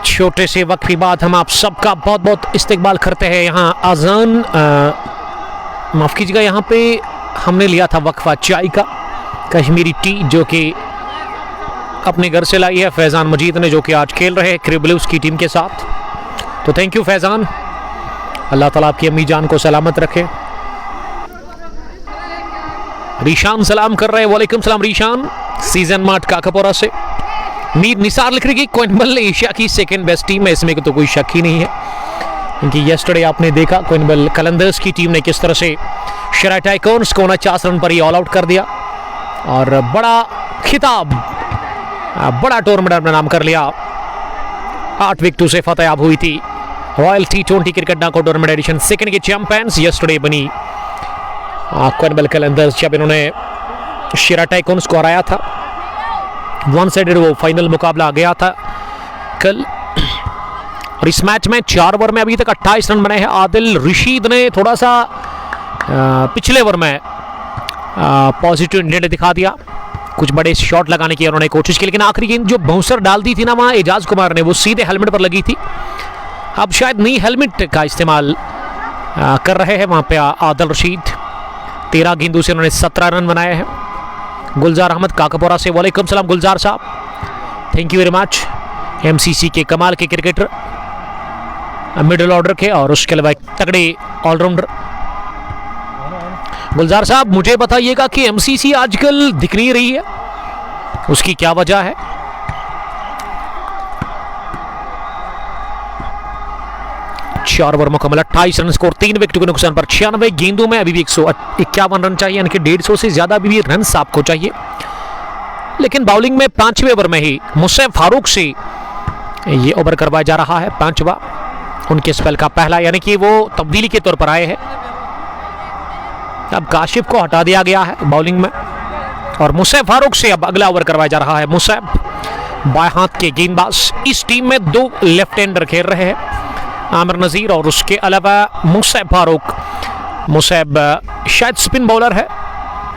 छोटे से वक्त के बाद हम आप सबका बहुत बहुत इस्तकबाल करते हैं। यहाँ अजान माफ़ कीजिएगा, यहाँ पे हमने लिया था वक्फा चाय का। कश्मीरी टी जो कि अपने घर से लाई है फैज़ान मजीद ने, जो कि आज खेल रहे हैं क्रिबल्स की टीम के साथ। तो थैंक यू फैज़ान, अल्लाह ताला आपकी अम्मी जान को सलामत रखे। रीशान सलाम कर रहे हैं, वालेकुम सलाम रीशान, सीजन मार्ट काकापोरा से। मीर निसार लिख रही कि क्विंबल एशिया की सेकंड बेस्ट टीम है, इसमें तो कोई शक ही नहीं है, क्योंकि येस्टरडे आपने देखा क्विंबल कलंदर्स की टीम ने किस तरह से शराय टाइकॉन्स को 49 रन पर ही ऑल आउट कर दिया और बड़ा खिताब, बड़ा टूर्नामेंट अपना नाम कर लिया। 8 विकेटों से फतेहाब हुई थी royal T20 cricket knockout tournament edition second के चैंपियंस येस्टरडे बनी क्विंबल कलंदर्स, जब इन्होंने शराय टाइकॉन्स को हराया था। वन साइडेड वो फाइनल मुकाबला गया था कल, और इस मैच में 4 ओवर में अभी तक 28 रन बने हैं। आदिल रशीद ने थोड़ा सा पिछले ओवर में पॉजिटिव इंटेंट दिखा दिया, कुछ बड़े शॉट लगाने की उन्होंने कोशिश की, लेकिन आखिरी गेंद जो बाउंसर डाल दी थी ना वहाँ एजाज कुमार ने, वो सीधे हेलमेट पर लगी थी। अब शायद नई हेलमेट का इस्तेमाल कर रहे हैं वहाँ पे आदिल रशीद। 13 गेंदों से उन्होंने 17 रन बनाए हैं। गुलजार अहमद काकापोरा से, वालेकुम सलाम गुलजार साहब, thank you very much. MCC के कमाल के क्रिकेटर, मिडिल ऑर्डर के, और उसके अलावा एक तगड़े ऑलराउंडर। गुलजार साहब मुझे बताइएगा कि MCC आजकल दिख नहीं रही है, उसकी क्या वजह है? चार ओवर मुकम्मल, 28 रन स्कोर, 3 विकेट के नुकसान पर 96 गेंदों में अभी भी 151 रन चाहिए, यानी कि 150 से ज्यादा अभी भी रन आपको चाहिए। लेकिन बॉलिंग में 5वें ओवर में ही मुसैब फारूक से ये ओवर करवाया जा रहा है, 5वां उनके स्पेल का पहला, यानी कि वो तब्दीली के तौर पर आए हैं। अब काशिफ को हटा दिया गया है बॉलिंग में और मुसैब फारूक से अब अगला ओवर करवाया जा रहा है। मुसैब बाएं हाथ के गेंदबाज, इस टीम में 2 लेफ्ट हैंडर खेल रहे हैं, आमिर नज़ीर और उसके अलावा मुसैब फारूक। मुसैब शायद स्पिन बॉलर है,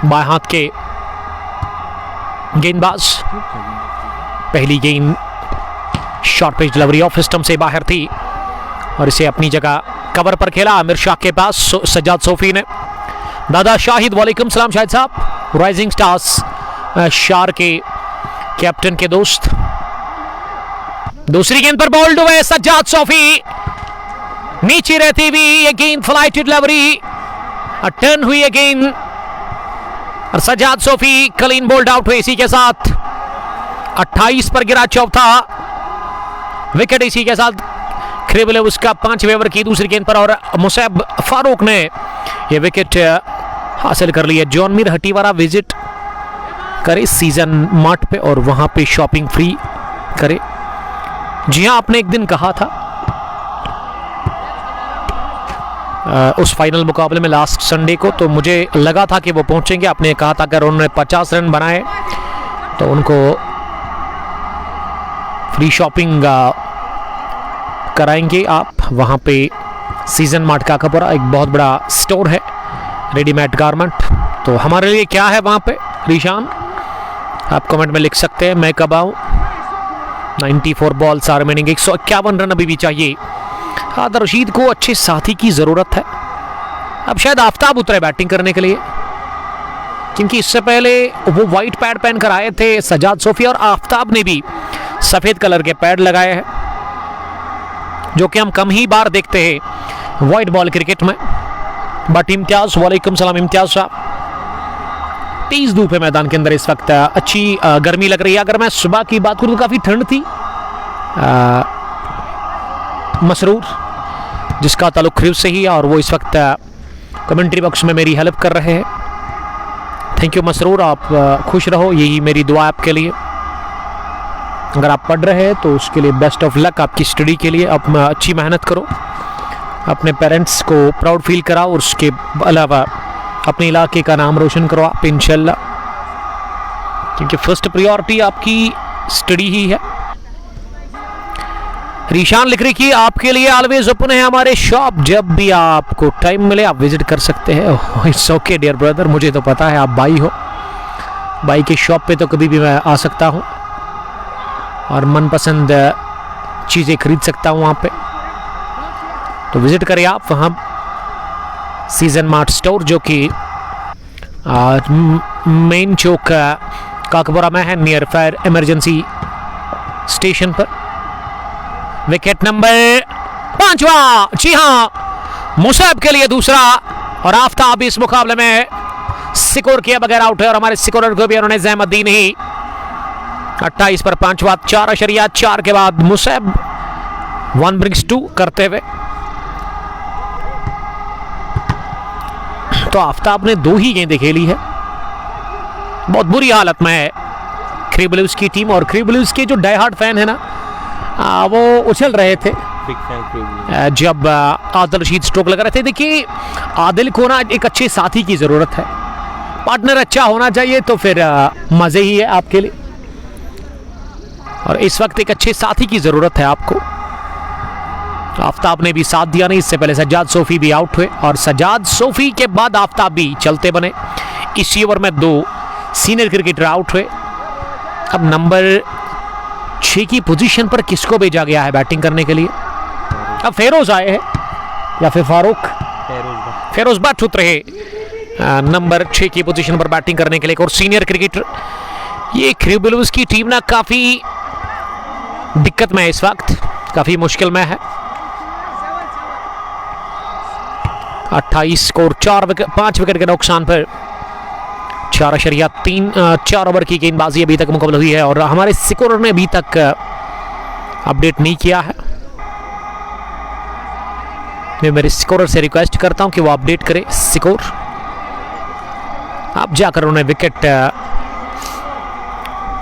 बाएं हाथ के गेंदबाज। पहली गेंद short pitch delivery off stump से बाहर थी और इसे अपनी जगह कवर पर खेला आमिर शाह के पास सज्जाद सोफी ने। दादा शाहिद, वालेकुम सलाम शाहिद साहब, राइजिंग स्टार्स शार के कैप्टन के दोस्त। दूसरी गेंद पर बॉल्ड हुए सज्जाद सोफी, नीचे रहती हुई ये गेंद फ्लाइट डिलीवरी, टर्न हुई है गेंद और Sajjad Sophie clean bowled out हुए। इसी के साथ 28 पर गिरा चौथा विकेट, इसी के साथ क्रिबल उसका 5वें ओवर की दूसरी गेंद पर और मुसैब फारूक ने यह विकेट हासिल कर लिया। जॉन मीर हटीवारा विजिट करे सीजन मार्ट पे और वहां पे शॉपिंग फ्री करे। जी हाँ, आपने एक दिन कहा था उस फाइनल मुकाबले में लास्ट संडे को, तो मुझे लगा था कि वो पहुंचेंगे। आपने कहा था अगर उन्होंने 50 रन बनाए तो उनको फ्री शॉपिंग कराएंगे आप। वहाँ पे सीजन मार्ट काकापुरा एक बहुत बड़ा स्टोर है, रेडीमेड गारमेंट। तो हमारे लिए क्या है वहाँ पे रीशान, आप कमेंट में लिख सकते हैं। मैं कब आऊँ? 94 बॉल्स आर रिमेनिंग, 151 रन अभी भी चाहिए। आदिल रशीद को अच्छे साथी की ज़रूरत है। अब शायद आफ्ताब उतरे बैटिंग करने के लिए, क्योंकि इससे पहले वो वाइट पैड पहन कर आए थे सजाद सोफी, और आफ्ताब ने भी सफ़ेद कलर के पैड लगाए हैं, जो कि हम कम ही बार देखते हैं वाइट बॉल क्रिकेट में। बट इम्तियाज़, वालेकुम सलाम इम्तियाज़ साहब। तेज धूप है मैदान के अंदर इस वक्त, अच्छी गर्मी लग रही है। अगर मैं सुबह की बात करूँ तो काफ़ी ठंड थी। मसरूर जिसका ताल्लुक खरीफ से ही, और वो इस वक्त कमेंट्री बॉक्स में मेरी हेल्प कर रहे हैं। थैंक यू मसरूर, आप खुश रहो, यही मेरी दुआ आपके लिए। अगर आप पढ़ रहे हैं तो उसके लिए बेस्ट ऑफ लक आपकी स्टडी के लिए। आप अच्छी मेहनत करो, अपने पेरेंट्स को प्राउड फील कराओ, और उसके अलावा अपने इलाके का नाम रोशन करो आप इंशाल्लाह, क्योंकि फर्स्ट प्रायोरिटी आपकी स्टडी ही है। रीशान लिख रही कि आपके लिए ऑलवेज ओपन है हमारे शॉप, जब भी आपको टाइम मिले आप विजिट कर सकते हैं। इट्स ओके डियर ब्रदर, मुझे तो पता है आप भाई हो, भाई के शॉप पे तो कभी भी मैं आ सकता हूँ और मनपसंद चीज़ें खरीद सकता हूँ वहाँ पे। तो विजिट करें आप वहाँ सीजन मार्ट स्टोर, जो कि मेन चौक काकपुरा में है, नियर फायर इमरजेंसी स्टेशन पर। विकेट नंबर 5वां, जी हाँ, मुसैब के लिए दूसरा, और आफ्ताब इस मुकाबले में स्कोर किया बगैर आउट है, और हमारे स्कोरर को भी उन्होंने जहमत दी नहीं। 28 पर 5वां, 4.4 के बाद मुसैब 1 ब्रिंग्स 2 करते हुए। तो आफ्ताब ने 2 ही गेंदें खेली है, बहुत बुरी हालत में है क्री ब्लूज की टीम। और क्री ब्लूज के जो डाई हार्ड फैन है ना, वो उछल रहे थे जब आदिल रशीद स्ट्रोक लगा रहे थे। देखिए आदिल को ना एक अच्छे साथी की ज़रूरत है, पार्टनर अच्छा होना चाहिए, तो फिर मज़े ही है आपके लिए। और इस वक्त एक अच्छे साथी की ज़रूरत है आपको। आफ्ताब ने भी साथ दिया नहीं, इससे पहले सज्जाद सोफी भी आउट हुए, और सज्जाद सोफी के बाद आफ्ताब भी चलते बने। इस ओवर में 2 सीनियर क्रिकेटर आउट हुए। अब नंबर 6 की पोजीशन पर किसको भेजा गया है बैटिंग करने के लिए? अब फेरोज आए हैं या फिर फारूक? फेरोज भट्ट उतरे नंबर 6 की पोजीशन पर बैटिंग करने के लिए। और सीनियर क्रिकेटर, ये क्री ब्लूज की टीम ना काफ़ी दिक्कत में है इस वक्त, काफ़ी मुश्किल में है। 28 स्कोर, 5 विकेट के नुकसान पर 4 ओवर की गेंदबाजी अभी तक मुकम्मल हुई है, और हमारे स्कोरर ने अभी तक अपडेट नहीं किया है। मैं मेरे स्कोरर से रिक्वेस्ट करता हूं कि वो अपडेट करे स्कोर। अब जाकर उन्हें विकेट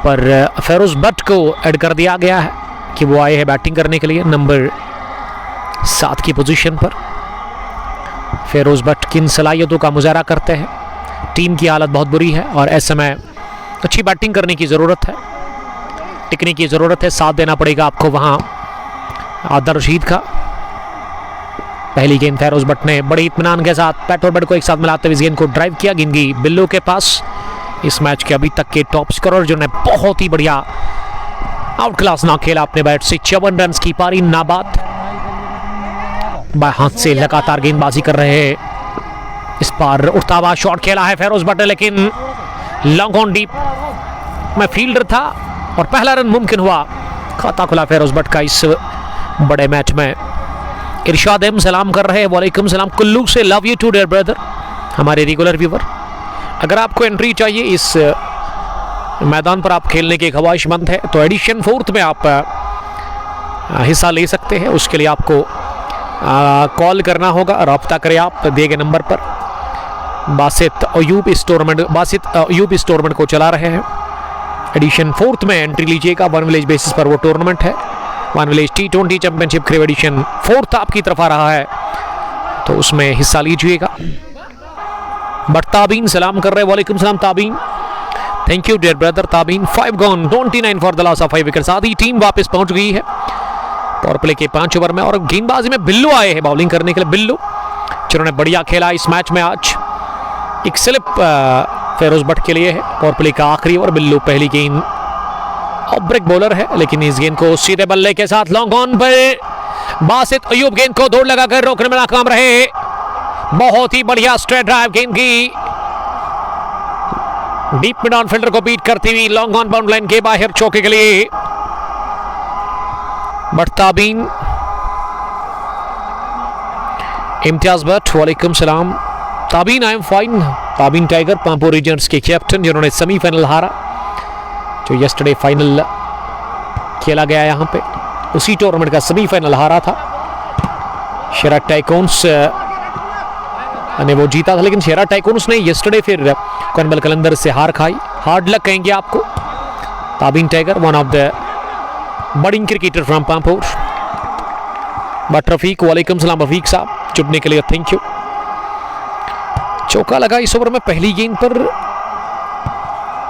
पर फेरोज भट्ट को ऐड कर दिया गया है कि वो आए हैं बैटिंग करने के लिए नंबर 7 की पोजीशन पर। फेरोज भट्ट किन सलाहियतों का मुजाहरा करते हैं। टीम की हालत बहुत बुरी है, और ऐसे में अच्छी बैटिंग करने की ज़रूरत है, टिकने की ज़रूरत है, साथ देना पड़ेगा आपको वहाँ आदिल रशीद का। पहली गेंद फेरोज भट्ट ने बड़े इत्मीनान के साथ बैट और बॉल को एक साथ मिलाते हुए इस गेंद को ड्राइव किया। गेंद गई बिल्लो के पास, इस मैच के अभी तक के टॉप स्कोरर, जिन्होंने बहुत ही बढ़िया आउट क्लास ना खेला अपने बैट से। 54 रन की पारी नाबाद, बाएं हाथ से लगातार गेंदबाजी कर रहे हैं। इस बार उड़ता हुआ शॉट खेला है फेरोज भट्ट, लेकिन लॉन्ग ऑन डीप में फील्डर था और पहला रन मुमकिन हुआ। खाता खुला फेरोज भट्ट का इस बड़े मैच में। इरशाद एम सलाम कर रहे हैं, वालेकुम सलाम कुल्लू से, love you too dear brother, हमारे रेगुलर व्यूवर। अगर आपको एंट्री चाहिए इस मैदान पर, आप खेलने के ख्वाहिशमंद है, तो एडिशन 4 में आप हिस्सा ले सकते हैं। उसके लिए आपको कॉल करना होगा, रब्ता करें आप दिए गए नंबर पर। बासित अयूब इस टूर्नामेंट को चला रहे हैं। एडिशन 4 में एंट्री लीजिएगा, 1 विलेज बेसिस पर वो टूर्नामेंट है। 1 village T20 championship cricket addition 4 आपकी तरफ आ रहा है, तो उसमें हिस्सा लीजिएगा। बट ताबीन सलाम कर रहे हैं, वालेकुम सलाम Tabeen, thank you dear brother Tabeen. 5 gone 29 for the loss of 5 wicket. साथ ही टीम वापस पहुंच गई है पावर प्ले के 5 ओवर में। और गेंदबाजी में बिल्लू आए हैं बॉलिंग करने के लिए, बिल्लू जिन्होंने बढ़िया खेला इस मैच में। आज एक स्लिप फेरोज भट्ट के लिए है, पावर प्ले का आखिरी ओवर। बिल्लू पहली गेंद ऑफ ब्रेक बॉलर है, लेकिन इस गेंद को सीधे बल्ले के साथ लॉन्ग ऑन पर बासित अयूब गेंद को दौड़ लगाकर रोकने में नाकाम रहे। बहुत ही बढ़िया स्ट्रेट ड्राइव गेंद की, डीप मिड ऑन फील्डर को बीट करती हुई लॉन्ग ऑन बाउंड लाइन के बाहर चौके के लिए। बट ताबीन इम्तियाज भट्ट, वालेकुम सलाम। Tabeen I am fine. Tabeen Tiger Pampore Regions के कैप्टन जिन्होंने सेमीफाइनल हारा, जो यस्टरडे फाइनल खेला गया यहां पे, उसी टूर्नामेंट का सेमीफाइनल हारा था। शेरा टाइकोन्स ने वो जीता था, लेकिन शेरा टाइकोन्स ने यस्टरडे फिर कॉर्नवेल कलंदर से हार खाई। हार्ड लक कहेंगे आपको। Tabeen Tiger one of the budding cricketer from Pampore. But Rafiq, वालेकुम सलाम रफीक साहब, जुड़ने के लिए थैंक यू। चौका लगा इस ओवर में पहली गेंद पर,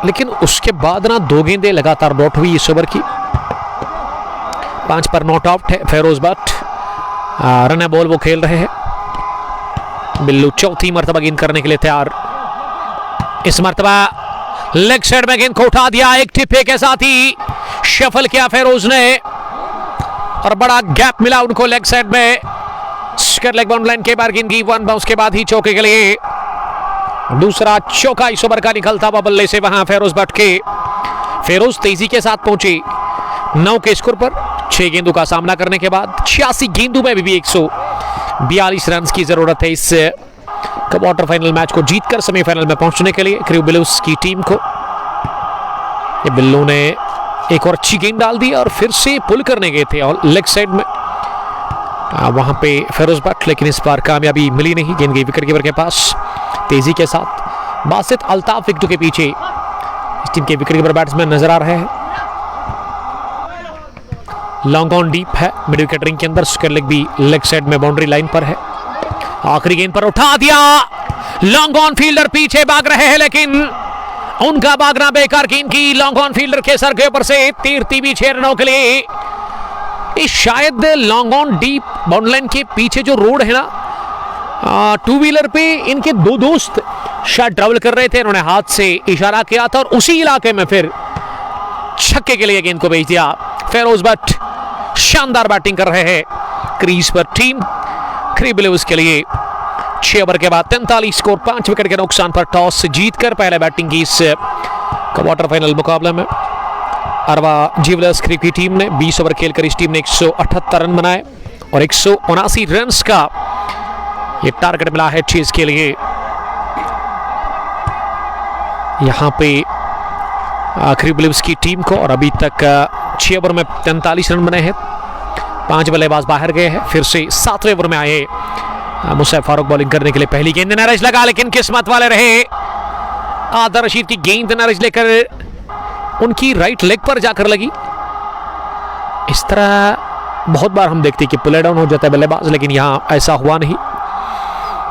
लेकिन उसके बाद ना 2 गेंदें लगातार डॉट हुई इस ओवर की। 5 पर नॉट आउट है फेरोज भट्ट। रन बॉल वो खेल रहे हैं। बिल्लू चौथी मर्तबा गेंद करने के लिए तैयार। इस मर्तबा लेग साइड में गेंद को उठा दिया, एक टिप्पे के साथ ही शफल किया फेरोज ने, और बड़ा गैप मिला उनको लेग साइड में। स्क्वायर लेग बाउंड लाइन के बाहर गेंद की 1 बाउंस के बाद ही चौके के लिए दूसरा चौका इस ओवर का निकलता हुआ बल्ले से वहां फेरोज भट्ट के। फेरोज तेजी के साथ पहुंचे 9 के स्कोर पर 6 गेंदों का सामना करने के बाद। 86 गेंदों में भी 142 रन की जरूरत है इस क्वार्टर फाइनल मैच को जीतकर सेमीफाइनल में पहुंचने के लिए क्रू ब्लूज की टीम को। ये बिल्लू ने एक और अच्छी गेंद डाल दी और फिर से पुल करने गए थे और लेग साइड में वहां पे फेरोज भट्ट, लेकिन इस बार कामयाबी मिली नहीं। गेंद गई विकेट कीपर के पास तेजी के साथ। बासित अल्ताफ विकेट के पीछे इस टीम के विकेट कीपर बैट्समैन नजर आ रहे हैं। लॉन्ग ऑन डीप है मिड विकेट रिंग के अंदर। स्क्वायर लेग भी लेग साइड में बाउंड्री लाइन पर है। आखिरी गेंद पर उठा दिया, लॉन्ग ऑन फील्डर पीछे भाग रहे हैं, लेकिन उनका भागना बेकार। गेंद की लॉन्ग ऑन फील्डर के सर के ऊपर से तीरती भी 6 रनों के लिए। शायद long on deep boundary line के पीछे जो रोड है ना, 2 व्हीलर पे इनके 2 दोस्त शायद ट्रैवल कर रहे थे। उन्होंने हाथ से इशारा किया था और उसी इलाके में फिर छक्के के लिए गेंद को भेज दिया। फेरोज भट्ट शानदार बैटिंग कर रहे हैं क्रीज पर। टीम क्रू ब्लूज के लिए 6 ओवर के बाद 43 स्कोर 5 विकेट के नुकसान पर टॉस जीतकर पहले बैटिंग की इस क्वार्टर फाइनल मुकाबले में। अरवा ज्वेलर्स क्रिकेट की टीम ने 20 ओवर खेलकर इस टीम ने 178 रन बनाए और 179 रन का ये टारगेट मिला है चेज के लिए। यहां पे क्रू ब्लूज की टीम को, और अभी तक 6 ओवर में 43 रन बने हैं। 5 बल्लेबाज बाहर गए हैं। फिर से 7वें ओवर में आए मुसैब फारूक बॉलिंग करने के लिए। पहली गेंद नरेश लगा, लेकिन किस्मत वाले रहे। आदर रशीद की गेंद नरेश लेकर उनकी राइट लेग पर जाकर लगी। इस तरह बहुत बार हम देखते हैं कि पुल डाउन हो जाता है बल्लेबाज, लेकिन यहां ऐसा हुआ नहीं।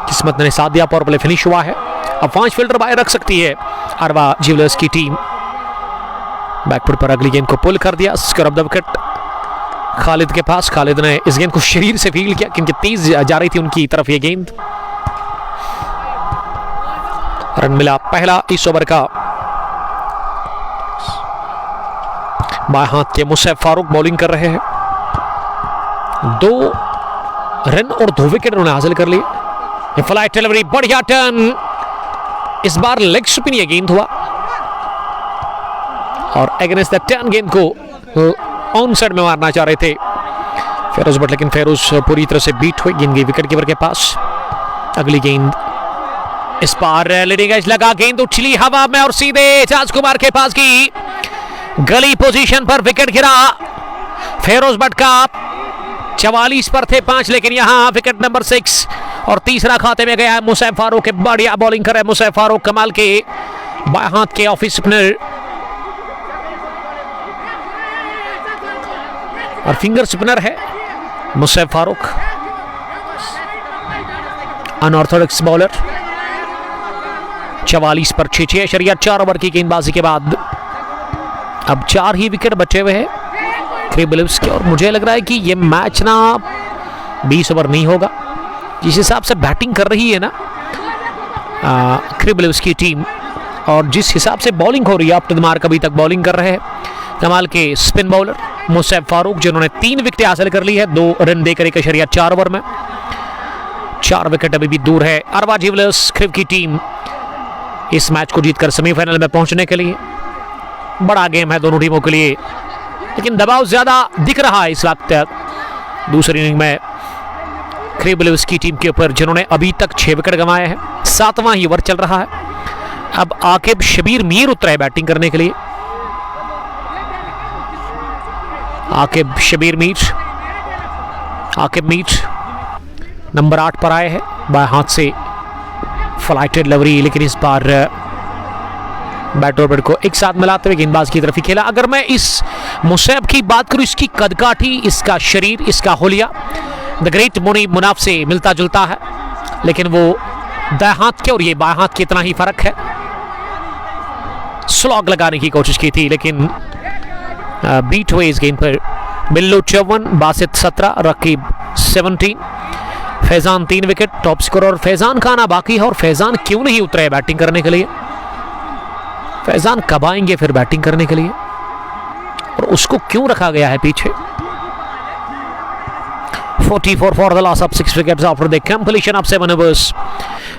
किस्मत ने साथ दिया, पावर प्ले फिनिश हुआ है। अब 5 फील्डर बाहर रख सकती है अरवा ज्वेलर्स की टीम। बैकफुट पर अगली गेंद को पुल कर दिया। Square of the wicket Khalid के पास। खालिद ने इस गेंद को शरीर से फील किया क्योंकि तेज जा रही थी उनकी तरफ ये गेंद। रन मिला पहला इस ओवर का। बाएं हाथ के मुसैब फारूक बॉलिंग कर रहे हैं। 2 रन और 2 विकेट उन्होंने हासिल कर लिए। फ्लाइट डिलीवरी, बढ़िया टर्न। इस बार लेग स्पिन ये गेंद हुआ और अगेंस्ट द टर्न गेंद को ऑन साइड में मारना चाह रहे थे फेरोज भट्ट, लेकिन फेरोज पूरी तरह से बीट हुई। गेंद गई विकेट कीपर के पास। अगली गेंद इस बार लीडिंग एज लगा, गेंद उछली हवा में और सीधे एजाज कुमार के पास की गली पोजीशन पर विकेट गिरा। फेरोज भट्ट का 44 पर थे 5, लेकिन यहां विकेट नंबर 6 और तीसरा खाते में गया है मुसैब फारूक। बढ़िया बॉलिंग कर रहे हैं मुसैब फारूक, कमाल के बाएं हाथ के ऑफ स्पिनर और फिंगर स्पिनर है मुसैब फारूक, अनऑर्थोडॉक्स बॉलर। 44 पर 6 4 ओवर की गेंदबाजी के बाद अब 4 ही विकेट बचे हुए हैं क्रिबलिव्स्की, और मुझे लग रहा है कि ये मैच ना 20 ओवर नहीं होगा। जिस हिसाब से बैटिंग कर रही है ना क्रिबलिव्स्की की टीम, और जिस हिसाब से बॉलिंग हो रही है, आफ्टर द मार्क अभी तक बॉलिंग कर रहे हैं कमाल के स्पिन बॉलर मुसैब फारूक, जिन्होंने 3 विकेट हासिल कर ली है, 2 रन देकर 1.4 ओवर में। 4 विकेट अभी भी दूर है अरवा ज्वेलर्स क्रिब की टीम इस मैच को जीतकर सेमीफाइनल में पहुंचने के लिए। बड़ा गेम है दोनों टीमों के लिए, लेकिन दबाव ज्यादा दिख रहा है इस वक्त दूसरी इनिंग में क्रिबलिव्स्की की टीम के ऊपर, जिन्होंने अभी तक 6 विकेट गंवाए हैं। 7वां ही ओवर चल रहा है। अब आकिब शबीर मीर उतरे हैं बैटिंग करने के लिए। आकिब मीर नंबर 8 पर आए हैं, बाएं हाथ से फ्लाइटेड लवरी, लेकिन इस बार बैट और बैट को एक साथ मिलाते हुए गेंदबाज की तरफ ही खेला। अगर मैं इस मुसैब की बात करूं, इसकी कदकाठी, इसका शरीर, इसका होलिया द ग्रेट मुनीब मुनाफ से मिलता जुलता है, लेकिन वो दाएं हाथ के और ये बाएं हाथ के इतना ही फर्क है। स्लॉग लगाने की कोशिश की थी, लेकिन बीट हुए इस गेंद पर। Billu 54, Basit 17, Raqib 17, Faizan 3 wicket top score, और फैजान का आना बाकी है। और फैजान क्यों नहीं उतरे बैटिंग करने के लिए? फैजान कब आएंगे फिर बैटिंग करने के लिए, और उसको क्यों रखा गया है पीछे? 44 for the loss of 6 wickets after the completion of 7 overs.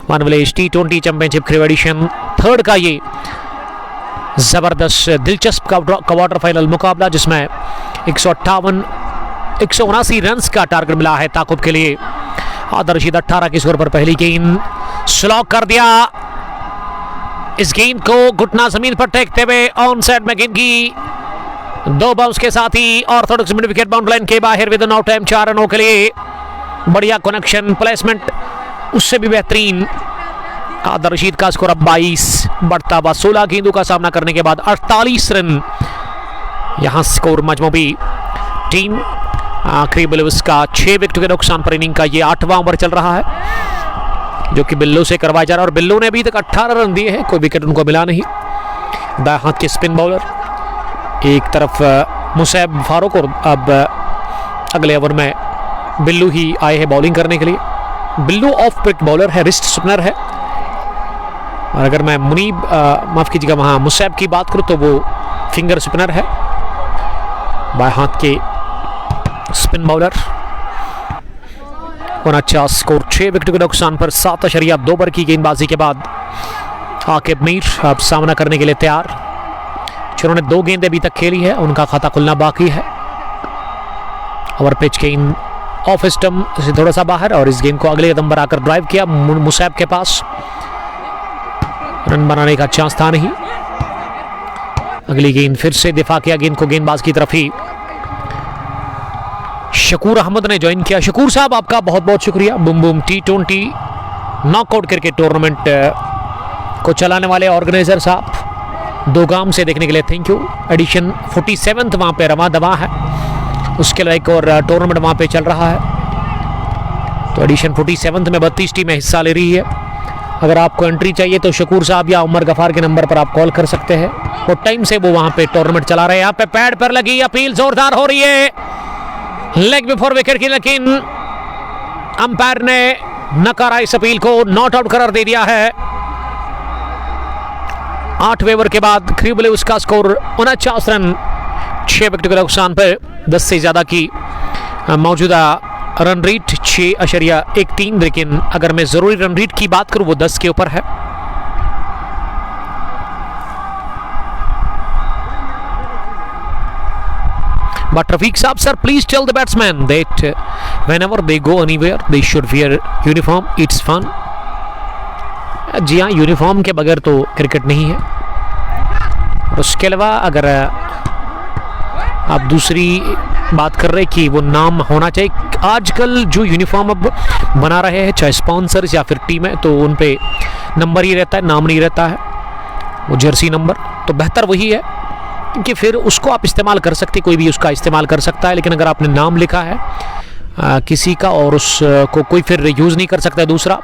One village T20 Championship Cricket Edition 3rd का ये जबरदस्त दिलचस्प क्वार्टर फाइनल मुकाबला, जिसमें 179 रन्स का टारगेट मिला है ताकुब के लिए। आदर रशीद 18 की स्कोर पर पहली गेंद स्लॉग कर दिया। इस गेंद को घुटना जमीन पर टेकते हुए ऑन साइड में गेंद की 2 बाउंस के साथ ही orthodox mid wicket bound line के बाहर विद इन आउट टाइम 4 रनों के लिए। बढ़िया कनेक्शन, प्लेसमेंट उससे भी बेहतरीन। आदर रशीद का स्कोर अब 22, बढ़ता हुआ 16 गेंदों का सामना करने के बाद 48 रन यहां स्कोर मजमूई टीम क्रिबलिव्स का 6 विकेट के नुकसान पर इनिंग का ये 8वां ओवर चल रहा है, जो कि बिल्लू से करवाया जा रहा है। और बिल्लू ने अभी तक 18 रन दिए हैं, कोई विकेट उनको मिला नहीं। दाएं हाथ के स्पिन बॉलर एक तरफ मुसैब फारूक, और अब अगले ओवर में बिल्लू ही आए हैं बॉलिंग करने के लिए। बिल्लू ऑफ ब्रेक बॉलर है, रिस्ट स्पिनर है। और अगर मैं मुनीब माफ कीजिएगा वहाँ मुसैब की बात करूँ तो वो फिंगर स्पिनर है, बाएं हाथ के स्पिन बॉलर। 49 स्कोर, 6 विकेट के नुकसान पर 7.2 ओवर की गेंदबाजी के बाद आकिब मीर अब सामना करने के लिए तैयार, जिन्होंने 2 गेंदें अभी तक खेली है, उनका खाता खुलना बाकी है। ओवर पिच गेंद ऑफ स्टंप से थोड़ा सा बाहर, और इस गेंद को अगले कदम पर आकर ड्राइव किया मुसैब के पास। रन बनाने का चांस था नहीं। अगली गेंद फिर से दिफा किया, गेंद को गेंदबाज की तरफ ही शकूर अहमद ने ज्वाइन किया। शकूर साहब आपका बहुत बहुत शुक्रिया। Boom boom T20 knockout cricket tournament को चलाने वाले ऑर्गेनाइजर साहब दोगाम से देखने के लिए थैंक यू। एडिशन 47 वहाँ पे रवा दवा है, उसके लिए एक और टूर्नामेंट वहाँ पे चल रहा है। तो एडिशन 47 में 32 टीमें हिस्सा ले रही है। अगर आपको एंट्री चाहिए तो शकूर साहब या उमर गफार के नंबर पर आप कॉल कर सकते हैं। वो टाइम से वो वहाँ पे टूर्नामेंट चला रहे हैं। यहाँ पे पैड पर लगी अपील जोरदार हो रही है, लेग बिफोर विकेट की, लेकिन अंपायर ने नकारा इस अपील को, नॉट आउट करार दे दिया है। 8वें ओवर के बाद क्रिबलिव्स का स्कोर 49 रन, 6 विकेट के नुकसान पर 10 से ज्यादा की मौजूदा रन रेट 6.13, लेकिन अगर मैं जरूरी रन रेट की बात करूं वो 10 के ऊपर है। But Rafiq Saab sir, please tell the batsman that whenever they go anywhere they should wear uniform. It's fun. जी हाँ, यूनिफॉर्म के बगैर तो क्रिकेट नहीं है। और उसके अलावा अगर आप दूसरी बात कर रहे हैं कि वो नाम होना चाहिए, आजकल जो यूनिफॉर्म अब बना रहे हैं चाहे स्पॉन्सर्स या फिर टीमें, तो उन पे नंबर ही रहता है, नाम नहीं रहता है, वो जर्सी नंबर। तो बेहतर वही है कि फिर उसको आप इस्तेमाल कर सकते, कोई भी उसका इस्तेमाल कर सकता है। लेकिन अगर आपने नाम लिखा है किसी का और उसको कोई फिर यूज़ नहीं कर सकता है दूसरा।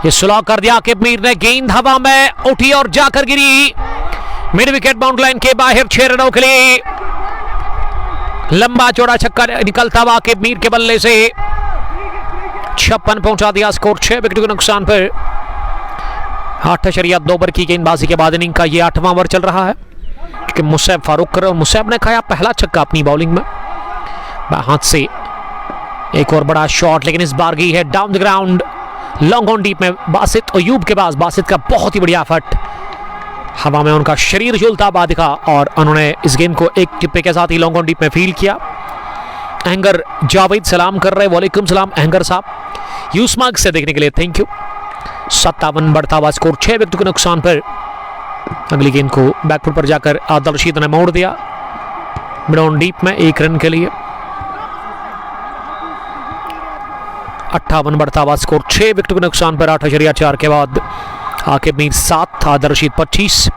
ये स्लॉग कर दिया आकिब मीर ने, गेंद हवा में उठी और जाकर गिरी मिड विकेट बाउंड लाइन के बाहर 6 रनों के लिए। लंबा चौड़ा छक्का निकलता हुआ आकिब मीर के बल्ले से 56 पहुंचा दिया स्कोर 6 विकेट के नुकसान पर। 8.2 ओवर की गेंदबाजी के बाद इनिंग का ये 8वां ओवर चल रहा है क्योंकि मुसैब फारूक कर, और मुसैब ने खाया पहला छक्का अपनी बॉलिंग में हाथ से। एक और बड़ा शॉट, लेकिन इस बार गई है down the ground, long on deep में बासित अयूब के पास। बासित का बहुत ही बढ़िया एफर्ट, हवा में उनका शरीर झूलता हुआ दिखा और उन्होंने इस गेंद को एक टिप्पे के साथ ही लॉन्ग ऑन डीप में फील्ड किया। एंगर जावेद सलाम कर रहे, वालेकुम सलाम एंगर साहब, यूसमार्ग से देखने के लिए थैंक यू। 57 बढ़ता हुआ स्कोर 6 विकेट के नुकसान पर। अगली गेंद को बैकफुट पर जाकर आदिल रशीद ने मोड़ दिया मिड ऑन डीप में 1 रन के लिए। 58 बढ़ता हुआ स्कोर 6 विकेट के नुकसान पर। 8.4 के बाद आकिब मीर 7, आदिल रशीद 25।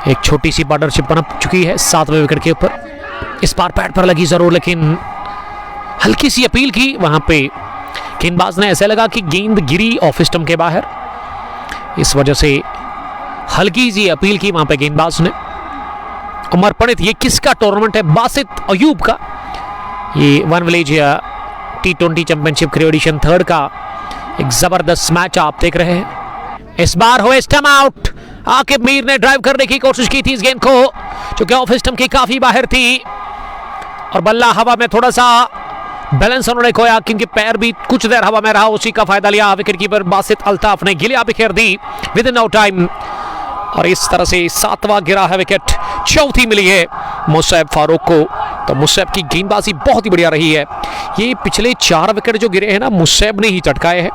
एक छोटी सी पार्टनरशिप बन चुकी है 7वें विकेट के ऊपर। इस बार पैड पर लगी जरूर, लेकिन हल्की सी अपील की वहां पे गेंदबाज ने, ऐसा लगा कि गेंद गिरी ऑफ स्टंप के बाहर, इस वजह से हल्की सी अपील की वहां पे गेंदबाज ने। उमर पंडित, ये किसका टूर्नामेंट है? बासित अयूब का। ये one village T20 championship cricket edition 3rd का एक जबरदस्त मैच आप देख रहे हैं। इस बार हुए स्टंप आउट। आकिब मीर ने ड्राइव करने की कोशिश की थी इस गेंद को, जो कि ऑफ स्टंप की काफी बाहर थी, और बल्ला हवा में थोड़ा सा बैलेंस उन्होंने खोया क्योंकि पैर भी कुछ देर हवा में रहा, उसी का फायदा लिया विकेट कीपर बासित अल्ताफ ने। गिलिया बिखेर दी विद इन नो टाइम, और इस तरह से 7वां गिरा है विकेट। चौथी मिली है मुसैब फारूक को। तो मुसैब की गेंदबाजी बहुत ही बढ़िया रही है। ये पिछले 4 विकेट जो गिरे हैं ना, मुसैब ने ही चटकाए हैं।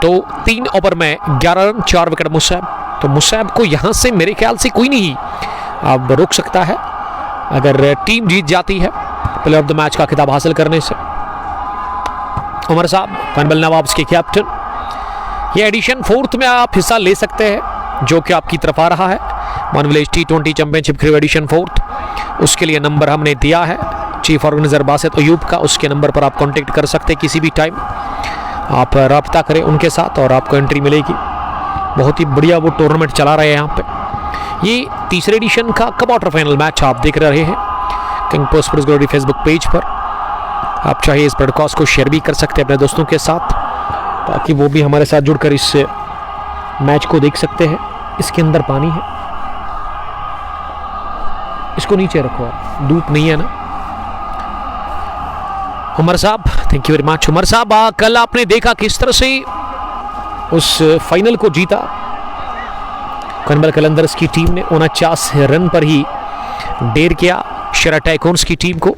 तो 3 ओवर में 11 रन 4 विकेट मुसैब। तो मुसैब को यहां से मेरे ख्याल से कोई नहीं अब रोक सकता है अगर टीम जीत जाती है प्लेयर ऑफ द मैच का खिताब हासिल करने से। उमर साहब, कनबल नवाब्स के कैप्टन, ये एडिशन 4th में आप हिस्सा ले सकते हैं जो कि आपकी तरफ आ रहा है। One village T20 championship cricket edition 4th, उसके लिए नंबर हमने दिया है चीफ ऑर्गेनाइजर बासित अयूब का। उसके नंबर पर आप कांटेक्ट कर सकते हैं किसी भी टाइम, आप रब्ता करें उनके साथ और आपको एंट्री मिलेगी। बहुत ही बढ़िया वो टूर्नामेंट चला रहे हैं यहाँ पे। ये 3रे एडिशन का क्वार्टर फाइनल मैच आप देख रहे हैं king post sports glory Facebook page पर। आप चाहे इस ब्रॉडकास्ट को शेयर भी कर सकते हैं अपने दोस्तों के साथ, ताकि वो भी हमारे साथ जुड़कर इस मैच को देख सकते हैं। इसके अंदर पानी है, इसको नीचे रखो, आप धूप नहीं है ना। उमर साहब, thank you very much. Umar साहब, कल आपने देखा किस तरह से उस फाइनल को जीता कनबल कलंदर्स की टीम ने। 49 रन पर ही डेर किया शरा टाइकॉन्स की टीम को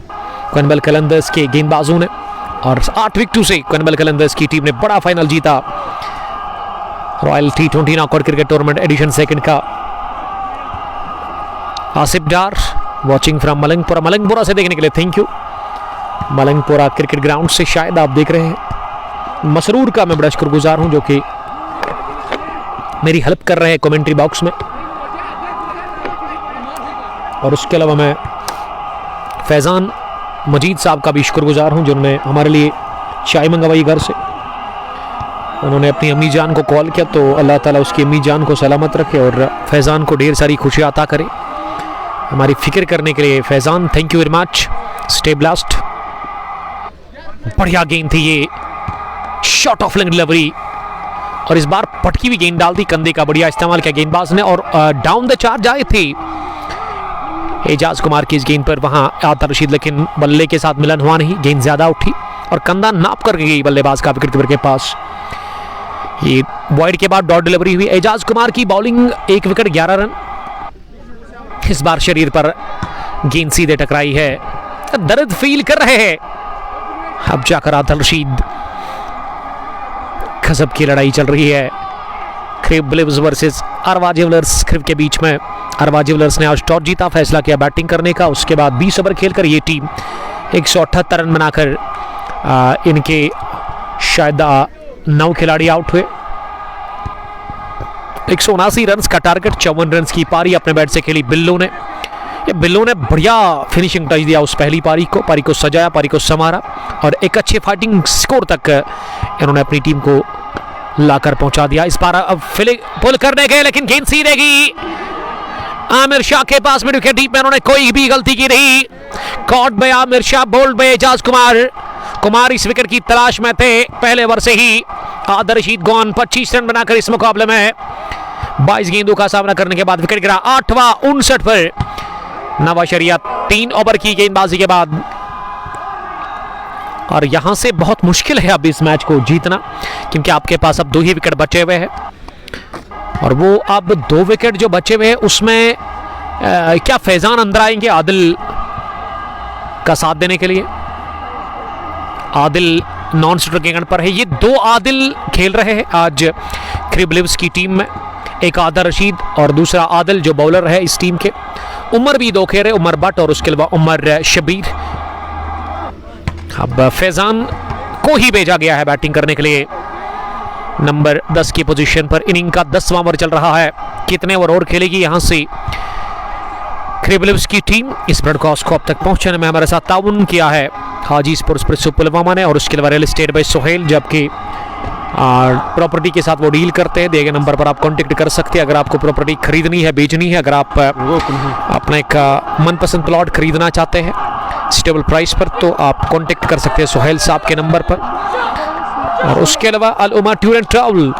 कनबल कलंदर्स के गेंदबाजों ने, और 8 विकेटों से कनबल कलंदर्स की टीम ने बड़ा फाइनल जीता royal T20 knockout cricket tournament edition 2nd का। आसिफ डार वॉचिंग फ्रॉम मलंगपुरा, मलंगपुरा से देखने के लिए thank you. Malangpura cricket ground से शायद आप देख रहे हैं। मसरूर का मैं बड़ा शुक्रगुजार हूं जो कि मेरी हेल्प कर रहे हैं कमेंट्री बॉक्स में, और उसके अलावा मैं फैज़ान मजीद साहब का भी शुक्रगुजार हूं जिन्होंने हमारे लिए चाय मंगवाई घर से। उन्होंने अपनी अम्मी जान को कॉल किया, तो अल्लाह ताला उसकी अम्मी जान को सलामत रखे और फैज़ान को ढेर सारी खुशियाँ अता करे। हमारी फिक्र करने के लिए Faizan, thank you very much. Stay blast, बढ़िया गेंद थी ये, शॉट ऑफ लेग डिलीवरी, और इस बार पटकी भी गेंद डाल दी, कंधे का बढ़िया इस्तेमाल किया गेंदबाज ने, और डाउन द चार्ज आए थे एजाज कुमार की इस गेंद पर वहां आदिल रशीद, लेकिन बल्ले के साथ मिलन हुआ नहीं, गेंद ज्यादा उठी और कंधा नाप कर गई बल्लेबाज का विकेट कीपर के पास। ये वाइड के बाद डॉट डिलीवरी हुई। एजाज कुमार की बॉलिंग, 1 विकेट 11 रन। इस बार शरीर पर गेंद सीधे टकराई है, दर्द फील कर रहे हैं अब जाकर आदिल रशीद। गजब की लड़ाई चल रही है क्रिब ब्लिव्स वर्सेस अरवा ज्वेलर्स क्रिब के बीच में। अरवा ज्वेलर्स ने आज टॉस जीता, फैसला किया बैटिंग करने का। उसके बाद 20 ओवर खेलकर ये टीम 178 रन बनाकर इनके शायद 9 खिलाड़ी आउट हुए। 179 रन का टारगेट, 54 रन की पारी अपने बैट से खेली बिल्लो ने। ये बिल्लो ने बढ़िया फिनिशिंग टच दिया उस पहली पारी को सजाया, पारी को संवारा, और एक अच्छे फाइटिंग स्कोर तक इन्होंने अपनी टीम को लाकर पहुंचा दिया। इस बार अब पुल करने गए, लेकिन गेंद सीधेगी आमिर शाह के पास मिड विकेट डीप में उन्होंने कोई भी गलती की नहीं। Caught by Aamir Shah, bowled by Ejaz Kumar इस विकेट की तलाश में थे पहले ओवर से ही। आदर रशीद गॉन 25 रन बनाकर इस मुकाबले में 22 गेंदों का सामना करने के बाद विकेट गिरा 8वां 59 पर। नवाज शरीयत 3 ओवर की गेंदबाजी के बाद, और यहां से बहुत मुश्किल है अब इस मैच को जीतना, क्योंकि आपके पास अब 2 ही विकेट बचे हुए हैं, और वो अब 2 विकेट जो बचे हुए हैं उसमें क्या फैजान अंदर आएंगे आदिल का साथ देने के लिए? आदिल नॉन स्ट्राइकर के गण पर है। ये 2 आदिल खेल रहे हैं आज क्रिबलिव्स की टीम में, एक आदर रशीद और दूसरा आदिल जो बॉलर है इस टीम के। उमर भी 2 खेल रहे, उमर बट और उसके अलावा उमर शबीर। अब फैजान को ही भेजा गया है बैटिंग करने के लिए नंबर 10 की पोजीशन पर। इनिंग का 10वां ओवर चल रहा है। कितने ओवर और खेलेगी यहां से क्रिबलिव्स की टीम? इस ब्रॉडकास्ट को अब तक पहुंचाने में हमारे साथ ताउन किया है हाजी स्पोर्ट्स पुलवामा ने, और उसके अलावा रियल एस्टेट बाय सोहेल, जबकि प्रॉपर्टी के साथ वो डील करते हैं। दिए गए नंबर पर आप कांटेक्ट कर सकते हैं अगर आपको प्रॉपर्टी खरीदनी है, बेचनी है, अगर आप अपना एक मनपसंद प्लॉट खरीदना चाहते हैं स्टेबल प्राइस पर, तो आप कांटेक्ट कर सकते हैं सोहेल साहब के नंबर पर। और उसके अलावा Al Uma Tour and Travel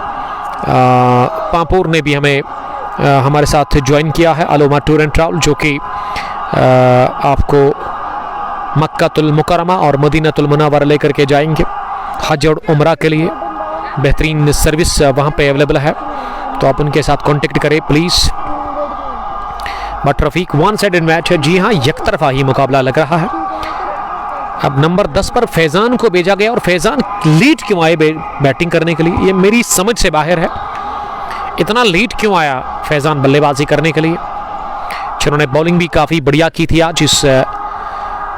Pampore ने भी हमें हमारे साथ ज्वाइन किया है। Al Uma Tour and Travel जो कि आपको मक्कातुल मुकरमा और मदीनातुल मुनव्वरा लेकर के जाएंगे हज और उमरा के लिए। बेहतरीन सर्विस वहाँ पे अवेलेबल है, तो आप उनके साथ कांटेक्ट करें please. But Rafiq 1 sided match है, जी हाँ, एक तरफा ही मुकाबला लग रहा है। अब नंबर 10 पर फैजान को भेजा गया, और फैजान लीड क्यों आए बैटिंग करने के लिए, ये मेरी समझ से बाहर है। इतना लीड क्यों आया फैजान बल्लेबाजी करने के लिए? जिन्होंने बॉलिंग भी काफ़ी बढ़िया की थी आज इस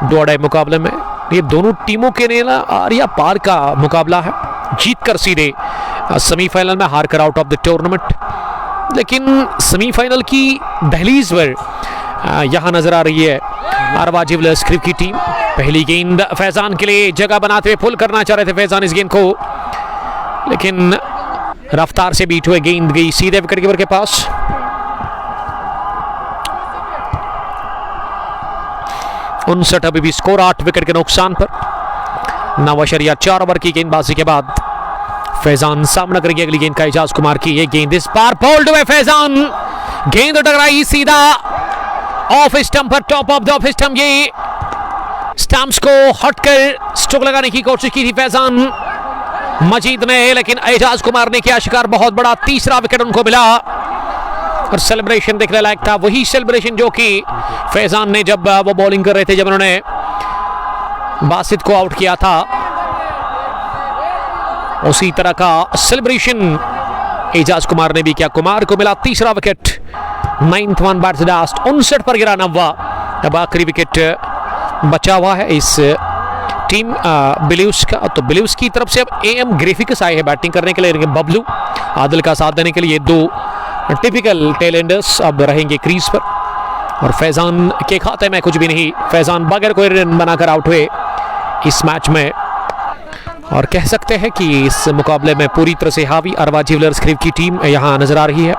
2 मुकाबले में। ये दोनों टीमों के लिए आर या पार का मुकाबला है। जीत कर सीधे सेमीफाइनल में, हार कर आउट ऑफ द टूर्नामेंट। लेकिन सेमीफाइनल की दहलीज पर यहाँ नजर आ रही है अरवा ज्वेलर्स क्रिब की टीम। पहली गेंद फैजान के लिए, जगह बनाते हुए पुल करना चाह रहे थे फैजान इस गेंद को, लेकिन रफ्तार से बीट हुए गेंद गई सीधे विकेट कीपर के पास। उनसठ अभी भी स्कोर 8 विकेट के नुकसान पर। नवाज शरीयत 4 ओवर की गेंदबाजी के बाद फैजान सामना करेंगे अगली गेंद का एजाज कुमार की। ये गेंद इस बार बोल्ड हुए फैजान, गेंद टकराई सीधा ऑफ स्टंप पर, top of the off stump. ये स्टंप्स को हटकर स्ट्रोक लगाने की कोशिश की थी फैजान मजीद ने, लेकिन एजाज कुमार ने किया शिकार। बहुत बड़ा तीसरा विकेट उनको मिला, और सेलिब्रेशन देखने लायक था। वही सेलिब्रेशन जो कि फैजान ने जब वो बॉलिंग कर रहे थे, जब उन्होंने बासित को आउट किया था, उसी तरह का सेलिब्रेशन एजाज कुमार ने भी किया। कुमार को मिला तीसरा wicket. 9th one bats last, 59 पर गिरा 9वां। अब आखिरी विकेट बचा हुआ है इस टीम बिलीव्स का। तो बिलीव्स की तरफ से अब AM ग्राफिक्स आए हैं बैटिंग करने के लिए। बबलू आदिल का साथ देने के लिए 2 टिपिकल टेलेंडर्स अब रहेंगे क्रीज पर, और फैजान के खाते में कुछ भी नहीं। फैजान बगैर कोई रन बनाकर आउट हुए इस मैच में, और कह सकते हैं कि इस मुकाबले में पूरी तरह से हावी अरवा ज्वेलर्स क्रिब की टीम यहाँ नजर आ रही है।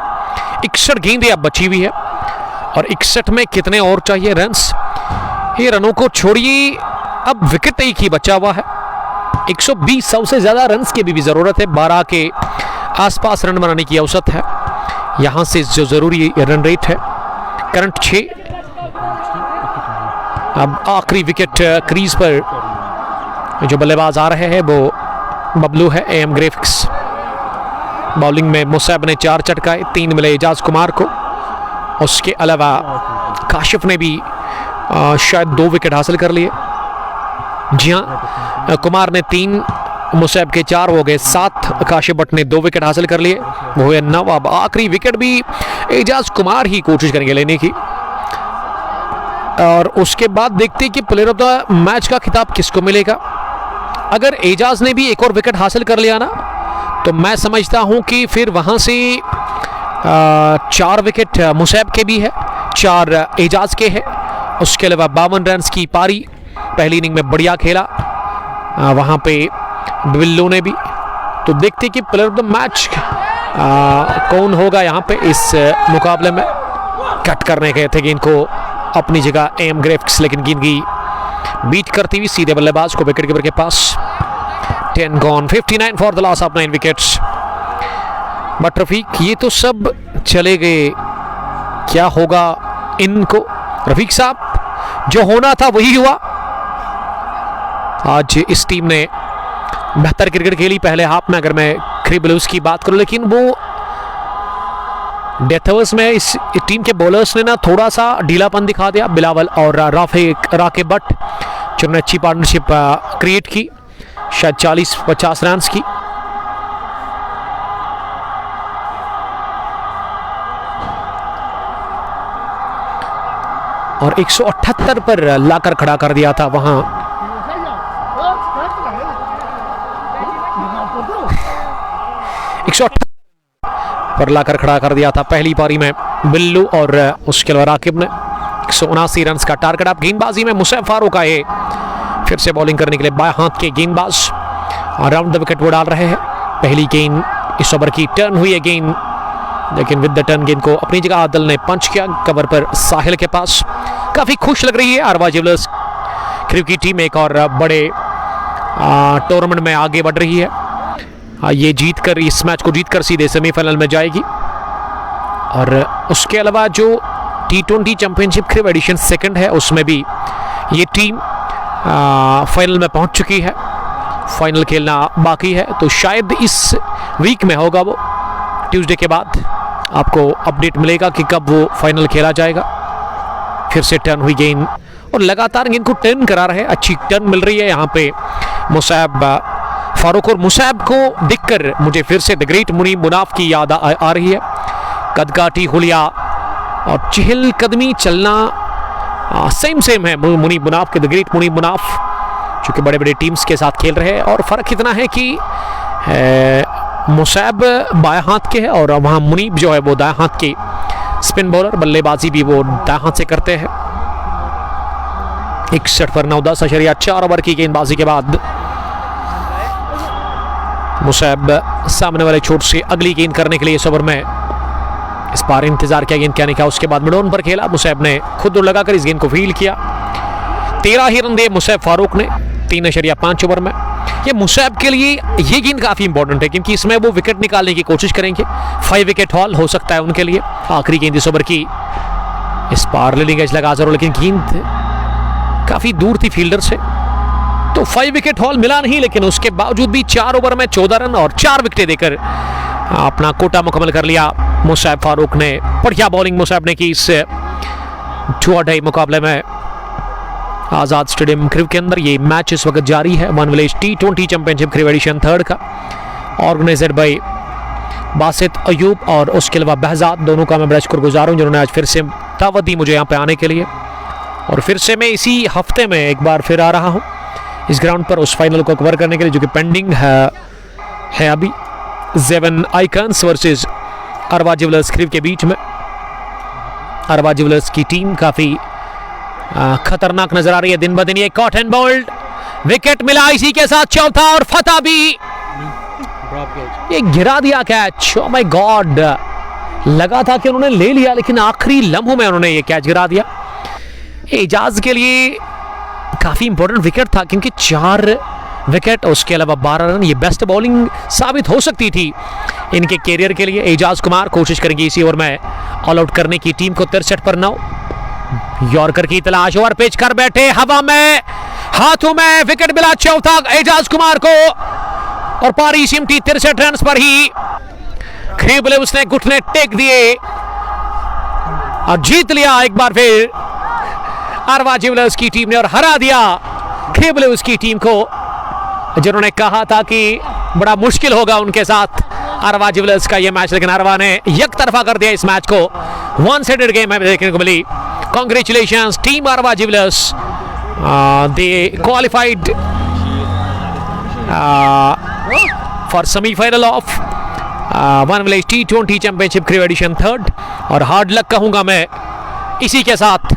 61 गेंदें अब बची हुई है, और 61 में कितने और चाहिए रन्स? ये रनों को छोड़िए, अब विकेट एक ही बचा हुआ है। 120 100 से ज्यादा रन्स की भी जरूरत है। 12 के आसपास रन बनाने की औसत है यहां से, जो जरूरी रन रेट है करंट 6। अब आखिरी विकेट क्रीज पर जो बल्लेबाज आ रहे हैं वो बबलू है AM ग्राफिक्स। बॉलिंग में मुसैब ने 4 चटकाए, 3 मिले एजाज कुमार को। उसके अलावा काशिफ ने भी शायद 2 विकेट हासिल कर लिए। जी हाँ, कुमार ने 3, मुसैब के 4 हो गए 7। काशिफ भट्ट ने 2 विकेट हासिल कर लिए, वो है 9। अब आखिरी विकेट भी एजाज कुमार ही कोशिश करेंगे लेने की, और उसके बाद देखते हैं कि प्लेयर ऑफ द मैच का खिताब किसको मिलेगा। अगर एजाज ने भी एक और विकेट हासिल कर लिया ना, तो मैं समझता हूं कि फिर वहां से 4 विकेट मुसैब के भी है, 4 एजाज के है। उसके अलावा 52 रन की पारी, पहली इनिंग में बढ़िया खेला वहां पे बिल्लू ने भी। तो देखते कि प्लेयर ऑफ द मैच कौन होगा यहाँ पे इस मुकाबले में। कट करने गए थे गेंद को अपनी जगह एम ग्रेव्स, लेकिन गेंद की बीट करती हुई सीधे बल्लेबाज को विकेट कीपर के पास। 10 gone, 59 for the loss of 9 wickets. But Rafiq, ये तो सब चले गए, क्या होगा इनको? रफीक साहब, जो होना था वही हुआ। आज इस टीम ने बेहतर क्रिकेट खेली पहले हाफ में, अगर मैं क्री ब्लूज की बात करूं, लेकिन वो डेथ ओवर्स में इस टीम के बॉलर्स ने ना थोड़ा सा ढीलापन दिखा दिया। बिलावल और राके बट, जिन्होंने अच्छी पार्टनरशिप क्रिएट की, शायद 40-50 रन की। और 178 पर लाकर खड़ा कर दिया था वहां। 178 पर लाकर खड़ा कर दिया था पहली पारी में बिल्लू, और उसके अलावा राकिब ने 179 रन का टारगेट। अब गेंदबाजी में मुसैब फारूक आए फिर से बॉलिंग करने के लिए, बाएं हाथ के गेंदबाज अराउंड द विकेट वो डाल रहे हैं। पहली गेंद इस ओवर की टर्न हुई है गेंद, लेकिन विद द टर्न गेंद को अपनी जगह आदिल ने पंच किया कवर पर साहिल के पास। काफी खुश लग रही है अरवा ज्वेलर्स क्रिकेट की टीम, एक और बड़े टूर्नामेंट में आगे बढ़ रही है। ये जीतकर, इस मैच को जीतकर सीधे सेमीफाइनल में जाएगी। और उसके अलावा जो T20 championship cricket addition second है, उसमें भी ये टीम फाइनल में पहुंच चुकी है। फाइनल खेलना बाकी है, तो शायद इस वीक में होगा वो। ट्यूसडे के बाद आपको अपडेट मिलेगा कि कब वो फाइनल खेला जाएगा। फिर से टर्न हुई गेंद, और लगातार गेंद को टर्न करा रहे, अच्छी टर्न मिल रही है यहाँ पे मुसैब फारूक। और मुसैब को देखकर मुझे फिर से द ग्रेट मुनीब मुनाफ की याद आ रही है। कदकाठी हुलिया और चहल कदमी चलना सेम है मुनीब मुनाफ के, द ग्रेट मुनीब मुनाफ, जो कि बड़े बड़े टीम्स के साथ खेल रहे हैं। और फर्क इतना है कि मुसैब बाएं हाथ के है और वहाँ मुनीब जो है वो दाएं हाथ के स्पिन बॉलर, बल्लेबाजी भी वो दाएं हाथ से करते हैं। 61 पर 9-10.4 ओवर की गेंदबाजी के बाद मुसैब सामने वाले छोर से अगली गेंद करने के लिए इस ओवर में इस बार इंतजार किया गेंद क्या नहीं किया। उसके बाद मिड ऑन पर खेला, मुसैब ने खुद लगाकर इस गेंद को फील्ड किया। 13 ही रन दिए मुसैब फारूक ने 3.5 ओवर में। ये मुसैब के लिए ये गेंद काफी इंपॉर्टेंट है, क्योंकि इसमें वो विकेट निकालने की कोशिश करेंगे। 5 विकेट हॉल हो सकता है उनके लिए। आखिरी गेंद इस ओवर की, इस बार लीडिंग एज लगा जरूर, लेकिन गेंद काफी दूर थी फील्डर से, तो 5 विकेट हॉल मिला नहीं। लेकिन उसके बावजूद भी 4 ओवर में 14 रन और 4 विकेट देकर अपना कोटा मुकम्मल कर लिया मुसैब फारूक ने। बढ़िया बॉलिंग मुसैब ने की इस 2 मुकाबले में आजाद स्टेडियम क्रिकेट के अंदर। ये मैच इस वक्त जारी है, one village T20 championship cricket edition 3rd का, ऑर्गेनाइजर बाय बासित अयूब और उसके अलावा बहजाद। दोनों का मैं बड़ा शुक्रगुजार हूं जिन्होंने आज फिर से दावत दी मुझे यहाँ पे आने के लिए। और फिर से मैं इसी हफ्ते में एक बार फिर आ रहा हूँ इस ग्राउंड पर उस फाइनल को कवर करने के लिए, जो कि पेंडिंग है अभी। जेवन आइकन्स वर्सेस अरवा ज्वेलर्स क्रिकेट के बीच में। अरवा ज्वेलर्स की टीम काफी खतरनाक नजर आ रही है दिन ब दिन। ये कॉट एंड बोल्ड विकेट मिला, इसी के साथ चौथा और फतह भी। ये गिरा दिया कैच, ओह माय गॉड, लगा था कि उन्होंने ले लिया, लेकिन आखिरी लम्हों में उन्होंने ये कैच गिरा दिया। एजाज के लिए काफी इंपॉर्टेंट विकेट था, क्योंकि 4 विकेट उसके अलावा 12 रन, ये बेस्ट बॉलिंग साबित हो सकती थी इनके कैरियर के लिए। एजाज कुमार कोशिश करेंगे इसी ओवर में ऑल आउट करने की टीम को। 63 पर 9, यॉर्कर की तलाश, ओवर पिच कर बैठे, हवा में, हाथों में, विकेट मिला चौथा एजाज कुमार को, और पारी सिमटी 63 रन पर ही। खरीबले उसने घुटने टेक दिए और जीत लिया एक बार फिर अरवा ज्वेलर्स की टीम ने, और हरा दिया खरीबले उसकी टीम को, जिन्होंने कहा था कि बड़ा मुश्किल होगा उनके साथ अरवा ज्वेलर्स का ये मैच, लेकिन अरवा ने एक तरफा कर दिया इस मैच को। 1-sided गेम है देखने को मिली। Congratulations team Arwa jewellers, they qualified for semifinal of one village T20 championship cricket edition 3rd। और हार्ड लक कहूंगा मैं इसी के साथ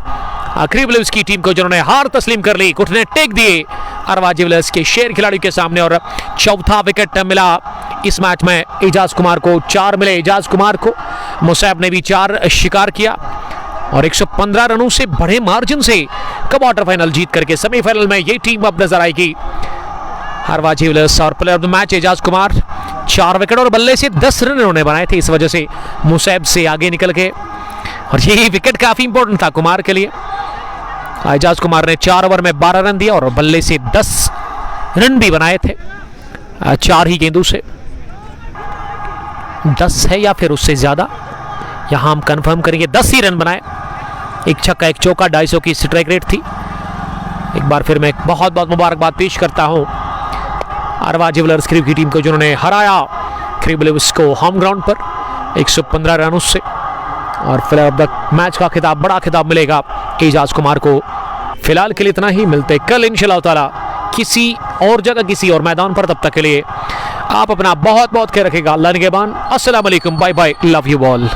क्रिबल्स की टीम को, जिन्होंने हार तस्लीम कर ली, घुटने टेक दिए अरवा ज्वेलर्स के शेर खिलाड़ी के सामने। और चौथा विकेट मिला इस मैच में एजाज कुमार को, 4 मिले एजाज कुमार को। मुसैब ने भी 4 शिकार किया, और 115 रनों से बड़े मार्जिन से क्वार्टर फाइनल जीत करके सेमीफाइनल में ये टीम अब नजर आएगी। हरवा ज्वेलर्स और player of the match Ejaz Kumar, 4 wicket और बल्ले से 10 रन उन्होंने बनाए थे, इस वजह से मुसैब से आगे निकल गए और ये विकेट काफी इंपॉर्टेंट था कुमार के लिए। एजाज कुमार ने 4 ओवर में 12 रन दिया और बल्ले से 10 रन भी बनाए थे, 4 ही गेंदों से। 10 है या फिर उससे ज्यादा, यहां हम कंफर्म करेंगे। 10 ही रन बनाए, एक छक्का एक चौका, 250 की स्ट्राइक रेट थी। एक बार फिर मैं बहुत बहुत मुबारकबाद पेश करता हूं हरवा ज्वेलर्स क्रिब की टीम को, जिन्होंने हराया क्रिब ब्लूज को होम ग्राउंड पर 115 रनों से। और प्लेयर ऑफ द मैच का खिताब, बड़ा खिताब मिलेगा एजाज कुमार को। फिलहाल के लिए इतना ही, मिलते कल इंशाल्लाह ताला किसी और जगह किसी और मैदान पर। तब तक के लिए आप अपना बहुत बहुत ख्याल रखिएगा। अल्लाह निगहबान। अस्सलाम वालेकुम, bye bye, love you all.